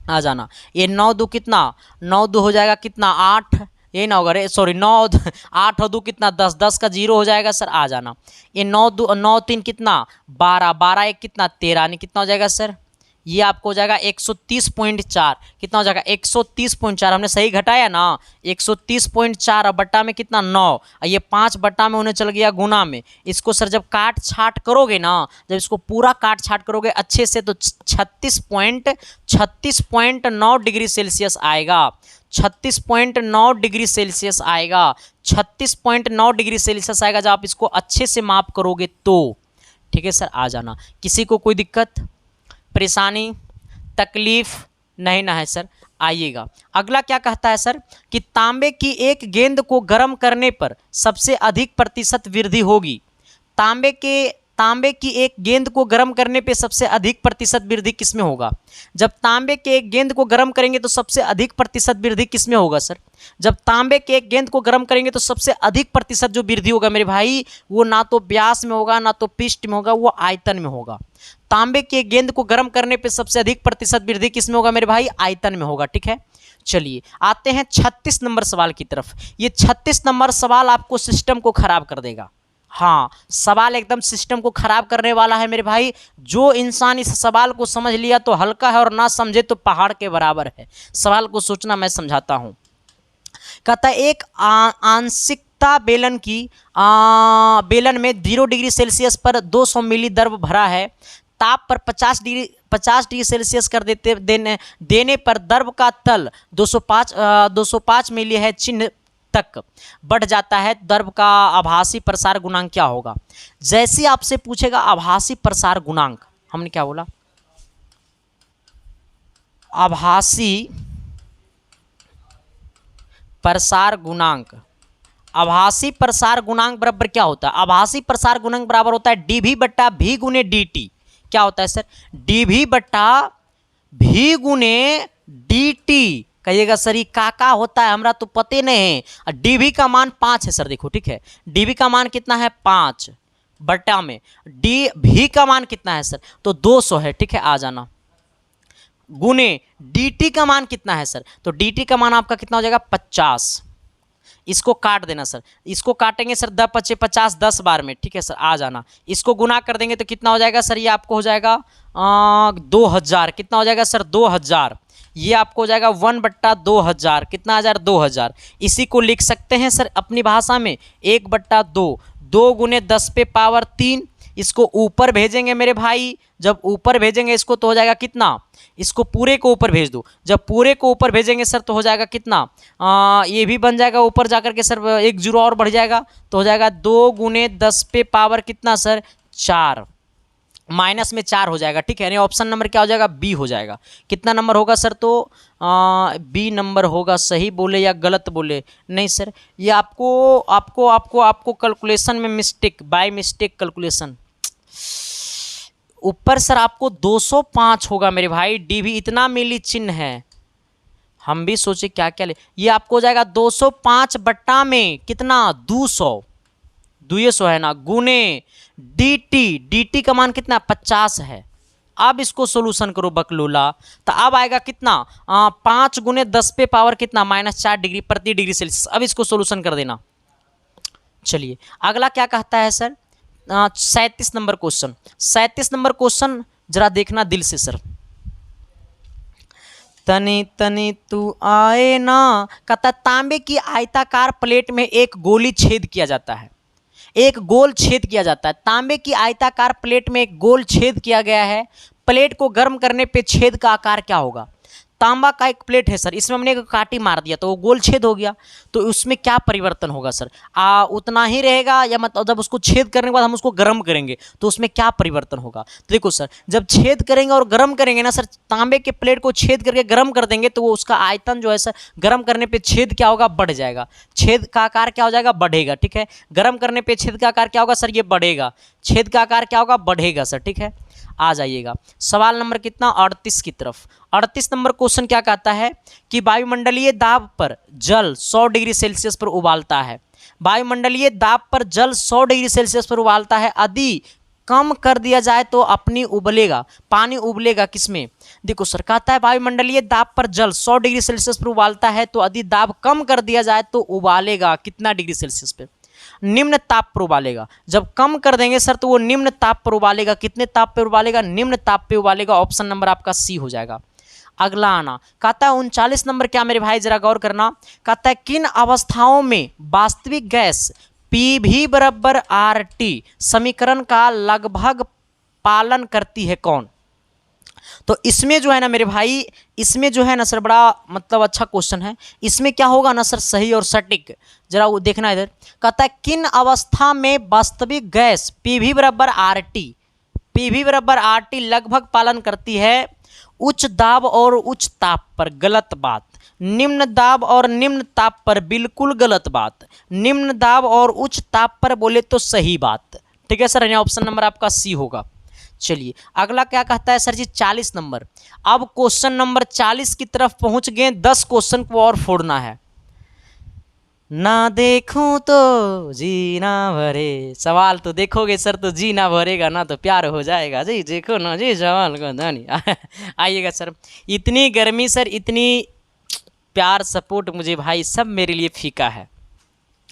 आ जाना। ये 9 दो कितना, 9 दो हो जाएगा कितना, 8, यही ना होगा रे, सॉरी 9 8 और 2 कितना, 10, 10 का 0 हो जाएगा सर, आ जाना। ये 9 3 कितना, 12, 12 1 कितना, 13, यानी कितना हो जाएगा सर, ये आपको हो जाएगा 130.4। कितना हो जाएगा, 130.4। हमने सही घटाया ना, 130.4 और बट्टा में कितना, 9, और ये 5 बट्टा में उन्हें चल गया गुना में। इसको सर जब काट छाट करोगे ना, जब इसको पूरा काट छाट करोगे अच्छे से, तो 36.9 डिग्री सेल्सियस आएगा, 36.9 डिग्री सेल्सियस आएगा, 36.9 डिग्री सेल्सियस आएगा जब आप इसको अच्छे से माप करोगे तो। ठीक है सर, आ जाना। किसी को कोई दिक्कत परेशानी तकलीफ नहीं ना है सर, आइएगा। अगला क्या कहता है सर कि तांबे की एक गेंद को गर्म करने पर सबसे अधिक प्रतिशत वृद्धि होगी। तांबे की एक गेंद को गर्म करने पे सबसे अधिक प्रतिशत वृद्धि किसमें होगा। जब तांबे के एक गेंद को गर्म करेंगे तो सबसे अधिक प्रतिशत वृद्धि किसमें होगा सर। जब तांबे के एक गेंद को गर्म करेंगे तो सबसे अधिक प्रतिशत जो वृद्धि होगा मेरे भाई, वो ना तो व्यास में होगा ना तो पृष्ठ में होगा, वो आयतन में होगा। तांबे के गेंद को गर्म करने पे सबसे अधिक प्रतिशत वृद्धि किसमें होगा मेरे भाई, आयतन में होगा। ठीक है, चलिए आते हैं 36 नंबर सवाल की तरफ। ये 36 नंबर सवाल आपको सिस्टम को खराब कर देगा। हाँ, सवाल एकदम सिस्टम को खराब करने वाला है मेरे भाई। जो इंसान इस सवाल को समझ लिया तो हल्का है, और ना समझे तो पहाड़ के बराबर है। सवाल को सोचना मैं समझाता हूँ। कहता है एक आंशिकता बेलन में 0 डिग्री सेल्सियस पर 200 मिली द्रव भरा है। ताप पर 50 डिग्री सेल्सियस कर देने पर द्रव का तल 205 मिली है चिन्ह तक बढ़ जाता है। द्रव का आभासी प्रसार गुणांक क्या होगा। जैसे आपसे पूछेगा आभासी प्रसार गुणांक, हमने क्या बोला, आभासी प्रसार गुणांक। आभासी प्रसार गुणांक बराबर क्या होता है, आभासी प्रसार गुणांक बराबर होता है dv बट्टा v गुने dt। क्या होता है सर, dv बट्टा v गुने dt। कहिएगा सर ये का होता है, हमरा तो पते नहीं है। dv का मान 5 है सर, देखो ठीक है, dv का मान कितना है 5 बट्टा में v का मान कितना है सर, तो 200 है। ठीक है, आ जाना। गुने dt का मान कितना है सर, तो dt का मान आपका कितना हो जाएगा 50। इसको काट देना सर, इसको काटेंगे सर 10 × 50 10 बार में। ठीक है सर, आ जाना। इसको गुना कर देंगे तो कितना हो जाएगा सर, ये आपको हो जाएगा 2000। कितना हो जाएगा सर, 2000। ये आपको हो जाएगा 1/2000। कितना 2000। इसी को लिख सकते हैं सर अपनी भाषा में 1/2। 2 × 10 पे पावर 3, इसको ऊपर भेजेंगे मेरे भाई, जब ऊपर भेजेंगे इसको तो हो जाएगा कितना, इसको पूरे को ऊपर भेज दो, जब पूरे को ऊपर भेजेंगे सर तो हो जाएगा कितना, ये भी बन जाएगा ऊपर जाकर के सर, एक जीरो और बढ़ जाएगा तो हो जाएगा 2 गुने 10 पे पावर कितना सर 4, माइनस में 4 हो जाएगा, ठीक है। यानी ऑप्शन नंबर क्या हो जाएगा, बी हो जाएगा। कितना नंबर होगा सर, तो बी नंबर होगा। सही बोले या गलत बोले, नहीं सर ये आपको आपको आपको आपको कैलकुलेशन में मिस्टेक, बाय मिस्टेक कैलकुलेशन, ऊपर सर आपको 205 होगा मेरे भाई, डी भी इतना मिली चिन्ह है, हम भी सोचे क्या क्या ले, ये आपको हो जाएगा 205 बट्टा में कितना 200, 200 है ना, गुने डी टी का मान कितना 50 है। अब इसको सोल्यूशन करो बकलूला, तो अब आएगा कितना 5 गुने 10 पे पावर कितना -4 डिग्री प्रति डिग्री सेल्सियस। अब इसको सोल्यूशन कर देना। चलिए अगला क्या कहता है sir, 37 number question, 37 number question जरा देखना दिल से सर। तनी तनी तू आए ना, कहता तांबे की आयताकार प्लेट में एक गोली छेद किया जाता है, एक गोल छेद किया जाता है। तांबे की आयताकार प्लेट में एक गोल छेद किया गया है, प्लेट को गर्म करने पे छेद का आकार क्या होगा। तांबा का एक प्लेट है सर, इसमें हमने एक काटी मार दिया तो वो गोल छेद हो गया, तो उसमें क्या परिवर्तन होगा सर, उतना ही रहेगा या मतलब जब उसको छेद करने के बाद हम उसको गर्म करेंगे तो उसमें क्या परिवर्तन होगा। तो देखो सर, जब छेद करेंगे और गर्म करेंगे ना सर, तांबे के प्लेट को छेद करके गर्म कर देंगे तो वो उसका आयतन जो है सर, गर्म करने पर छेद क्या होगा, बढ़ जाएगा, छेद का आकार क्या हो जाएगा, बढ़ेगा, ठीक है। गर्म करने पर छेद का आकार क्या होगा सर, ये बढ़ेगा, छेद का आकार क्या होगा, बढ़ेगा सर, ठीक है। आ जाइएगा सवाल नंबर कितना 38 की तरफ। 38 नंबर क्वेश्चन क्या कहता है कि वायुमंडलीय दाब पर जल 100 डिग्री सेल्सियस पर उबालता है, वायुमंडलीय दाब पर जल 100 डिग्री सेल्सियस पर उबालता है, यदि कम कर दिया जाए तो अपनी उबलेगा, पानी उबलेगा किसमें। देखो सर कहता है वायुमंडलीय दाब पर जल 100 डिग्री सेल्सियस पर उबालता है, तो यदि दाब कम कर दिया जाए तो उबालेगा कितना डिग्री सेल्सियस पे, निम्न ताप पर उबालेगा। जब कम कर देंगे सर तो वो निम्न ताप पर उबालेगा, कितने ताप पर उबालेगा, निम्न ताप पे उबालेगा। ऑप्शन नंबर आपका सी हो जाएगा। अगला आना कहता है 39 नंबर, क्या मेरे भाई जरा गौर करना, कहता है किन अवस्थाओं में वास्तविक गैस पी भी बराबर आर टी समीकरण का लगभग पालन करती है, कौन। तो इसमें जो है ना मेरे भाई, इसमें जो है ना सर बड़ा मतलब अच्छा क्वेश्चन है, इसमें क्या होगा ना सर सही और सटीक, जरा वो देखना इधर। कहता है किन अवस्था में वास्तविक गैस पी भी बराबर आर टी लगभग पालन करती है, उच्च दाब और उच्च ताप पर, गलत बात। निम्न दाब और निम्न ताप पर, बिल्कुल गलत बात। निम्न दाब और उच्च ताप पर बोले तो सही बात, ठीक है सर, यानी ऑप्शन नंबर आपका सी होगा। चलिए अगला क्या कहता है सर जी 40 नंबर। अब क्वेश्चन नंबर 40 की तरफ पहुंच गए, 10 क्वेश्चन को और फोड़ना है। ना देखूं तो जी ना भरे, सवाल तो देखोगे सर तो जी ना भरेगा ना, तो प्यार हो जाएगा जी, देखो ना जी सवाल को धनी। आइएगा सर, इतनी गर्मी सर, इतनी प्यार सपोर्ट मुझे भाई सब मेरे लिए फीका है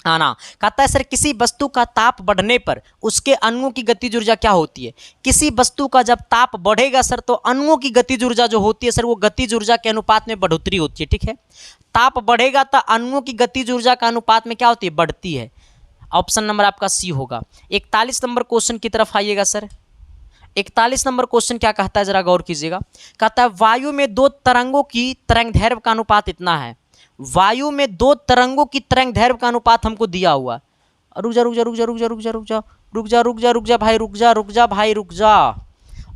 आना। कहता है सर किसी वस्तु का ताप बढ़ने पर उसके अणुओं की गतिज ऊर्जा क्या होती है। किसी वस्तु का जब ताप बढ़ेगा सर तो अणुओं की गतिज ऊर्जा जो होती है सर, वो गतिज ऊर्जा के अनुपात में बढ़ोतरी होती है, ठीक है। ताप बढ़ेगा तो अणुओं की गतिज ऊर्जा का अनुपात में क्या होती है, बढ़ती है। ऑप्शन नंबर आपका सी होगा। 41 नंबर क्वेश्चन की तरफ आइएगा सर। 41 नंबर क्वेश्चन क्या कहता है, जरा गौर कीजिएगा। कहता है वायु में दो तरंगों की तरंगदैर्घ्य का अनुपात इतना है। वायु में दो तरंगों की तरंगदैर्घ्य का अनुपात हमको दिया हुआ। रुक जा रुक जा रुक जा रुक जा रुक जा रुक जा रुक जा रुक जा रुक जा भाई, रुक जा रुक जा भाई, रुक जा।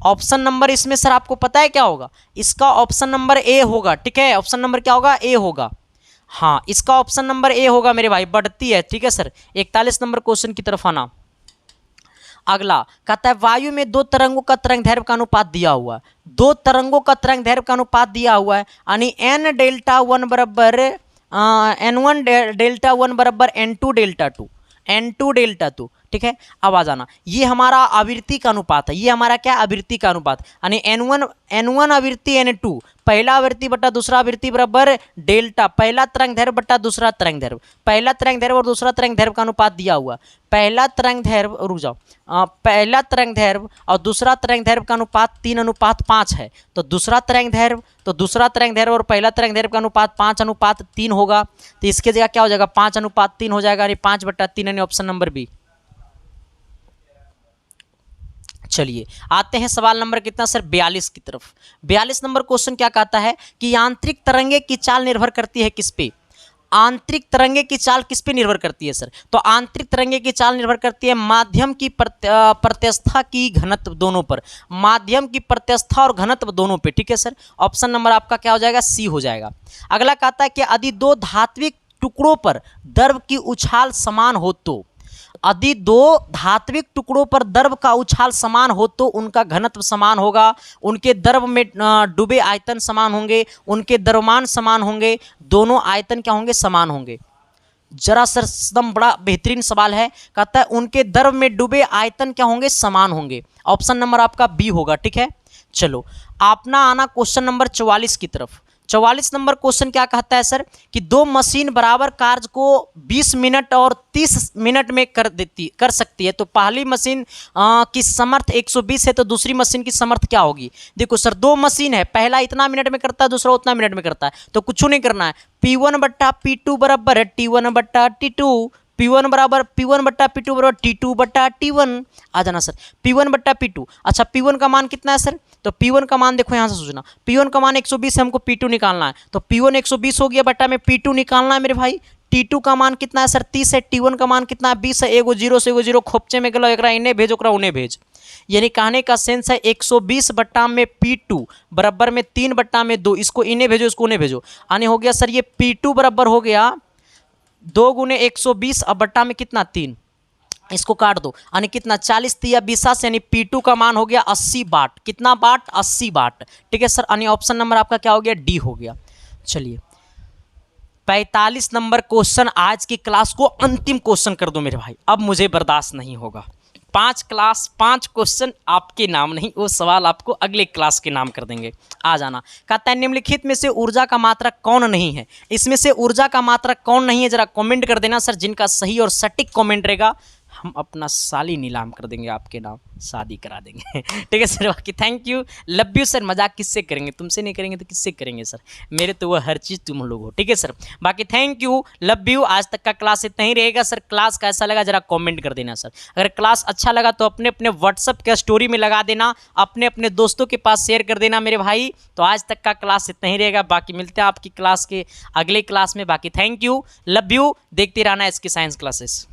ऑप्शन नंबर इसमें सर आपको पता है क्या होगा, इसका ऑप्शन नंबर ए होगा, ठीक है। ऑप्शन नंबर क्या होगा, ए होगा। हाँ इसका ऑप्शन नंबर ए होगा मेरे भाई, बढ़ती है, ठीक है सर। 41 नंबर क्वेश्चन की तरफ आना। अगला कहता है वायु में दो तरंगों का तरंगदैर्घ्य का अनुपात दिया हुआ है। दो तरंगों का तरंगदैर्घ्य का अनुपात दिया हुआ है, यानी n डेल्टा 1 बराबर n1 डेल्टा 1 बराबर n2 डेल्टा 2, n2 डेल्टा 2, ठीक है। अब आ जाना, ये हमारा आवृत्ति का अनुपात है, ये हमारा क्या आवृत्ति का अनुपात, यानी n1 आवृत्ति n2, पहला आवृत्ति बटा दूसरा आवृत्ति बराबर डेल्टा, पहला तरंगदैर्घ्य बटा दूसरा तरंगदैर्घ्य, पहला तरंगदैर्घ्य और दूसरा तरंगदैर्घ्य का अनुपात दिया हुआ। पहला तरंगदैर्घ्य, रुक जाओ, पहला तरंगदैर्घ्य और दूसरा तरंगदैर्घ्य का अनुपात 3:5 है, तो दूसरा तरंगदैर्घ्य और पहला तरंगदैर्घ्य का अनुपात 5:3 होगा, तो इसके जगह क्या हो जाएगा 5:3 हो जाएगा, यानी 5/3, यानी ऑप्शन नंबर बी। चलिए आते हैं सवाल नंबर कितना सर 42 की तरफ। 42 नंबर क्वेश्चन क्या कहता है कि आंतरिक तरंगे की चाल निर्भर करती है किस पे? आंतरिक तरंगे की चाल किस पे निर्भर करती है सर? तो आंतरिक तरंगे की चाल निर्भर करती है माध्यम की प्रत्यवस्था की घनत्व दोनों पर, माध्यम की प्रत्यवस्था और घनत्व दोनों पे, ठीक है सर। ऑप्शन नंबर आपका क्या हो जाएगा? सी हो जाएगा। अगला कहता है कि यदि दो धात्विक टुकड़ों पर द्रव की उछाल समान हो तो, यदि दो धात्विक टुकड़ों पर द्रव का उछाल समान हो तो उनका घनत्व समान होगा, उनके द्रव में डूबे आयतन समान होंगे, उनके द्रव्यमान समान होंगे, दोनों आयतन क्या होंगे? समान होंगे। जरा सर एकदम बड़ा बेहतरीन सवाल है, कहता है उनके द्रव में डूबे आयतन क्या होंगे? समान होंगे। ऑप्शन नंबर आपका बी होगा, ठीक है। चलो अपना आना क्वेश्चन नंबर 44 की तरफ। 44 नंबर क्वेश्चन क्या कहता है सर कि दो मशीन बराबर कार्य को 20 मिनट और 30 मिनट में कर सकती है। तो पहली मशीन की समर्थ 120 है तो दूसरी मशीन की समर्थ क्या होगी? देखो सर दो मशीन है, पहला इतना मिनट में करता है, दूसरा उतना मिनट में करता है, तो कुछ नहीं करना है। P1/P2 बराबर है T1/T2, P1 बराबर P1/P2 बराबर T2/T1 आ जाना सर। P1/P2, अच्छा P1 का मान कितना है सर? तो P1 का मान देखो यहाँ से सोचना, P1 का मान 120 है, हमको P2 निकालना है, तो P1 120 हो गया बट्टा में P2 निकालना है मेरे भाई। T2 का मान कितना है सर? 30 है। T1 का मान कितना है? 20 है। एगो जीरो से एगो जीरो खोपचे में गलो, एकरा इन्हें भेज ओकरा उन्हें भेज, यानी कहने का सेंस है 120 बट्टा में P2 बराबर में 3/2, इसको इन्हें भेजो इसको उन्हें भेजो, आने हो गया सर ये P2 बराबर हो गया 2 गुने 120 अब बट्टा में कितना? 3, इसको काट दो, यानी कितना? 40 तिया 20, यानी P2 का मान हो गया 80 वाट। कितना वाट? 80 वाट, ठीक है सर। यानी ऑप्शन नंबर आपका क्या हो गया? डी हो गया। चलिए 45 नंबर क्वेश्चन, आज की क्लास को अंतिम क्वेश्चन कर दो मेरे भाई, अब मुझे बर्दाश्त नहीं होगा। 5 क्लास 5 क्वेश्चन आपके नाम नहीं, वो सवाल आपको अगले क्लास के नाम कर देंगे। आ जाना। कहता है निम्नलिखित में से ऊर्जा का मात्रक कौन नहीं है? इसमें से ऊर्जा का मात्रक कौन नहीं है? जरा कमेंट कर देना सर, जिनका सही और सटीक कमेंट रहेगा हम अपना साली नीलाम कर देंगे, आपके नाम शादी करा देंगे ठीक है सर। बाकी thank you, love you sir. मजाक किससे करेंगे? तुमसे नहीं करेंगे तो किससे करेंगे सर? मेरे तो वो हर चीज़ तुम लोग हो, ठीक है सर। बाकी थैंक यू, लव यू। आज तक का क्लास इतना ही रहेगा सर। क्लास कैसा लगा जरा कमेंट कर देना सर। अगर क्लास अच्छा लगा तो अपने अपने व्हाट्सअप के स्टोरी में लगा देना, अपने अपने दोस्तों के पास शेयर कर देना मेरे भाई। तो आज तक का क्लास इतना ही रहेगा, बाकी मिलते हैं आपकी क्लास के अगले क्लास में। बाकी थैंक यू, लव यू, देखते रहना इसकी साइंस क्लासेस।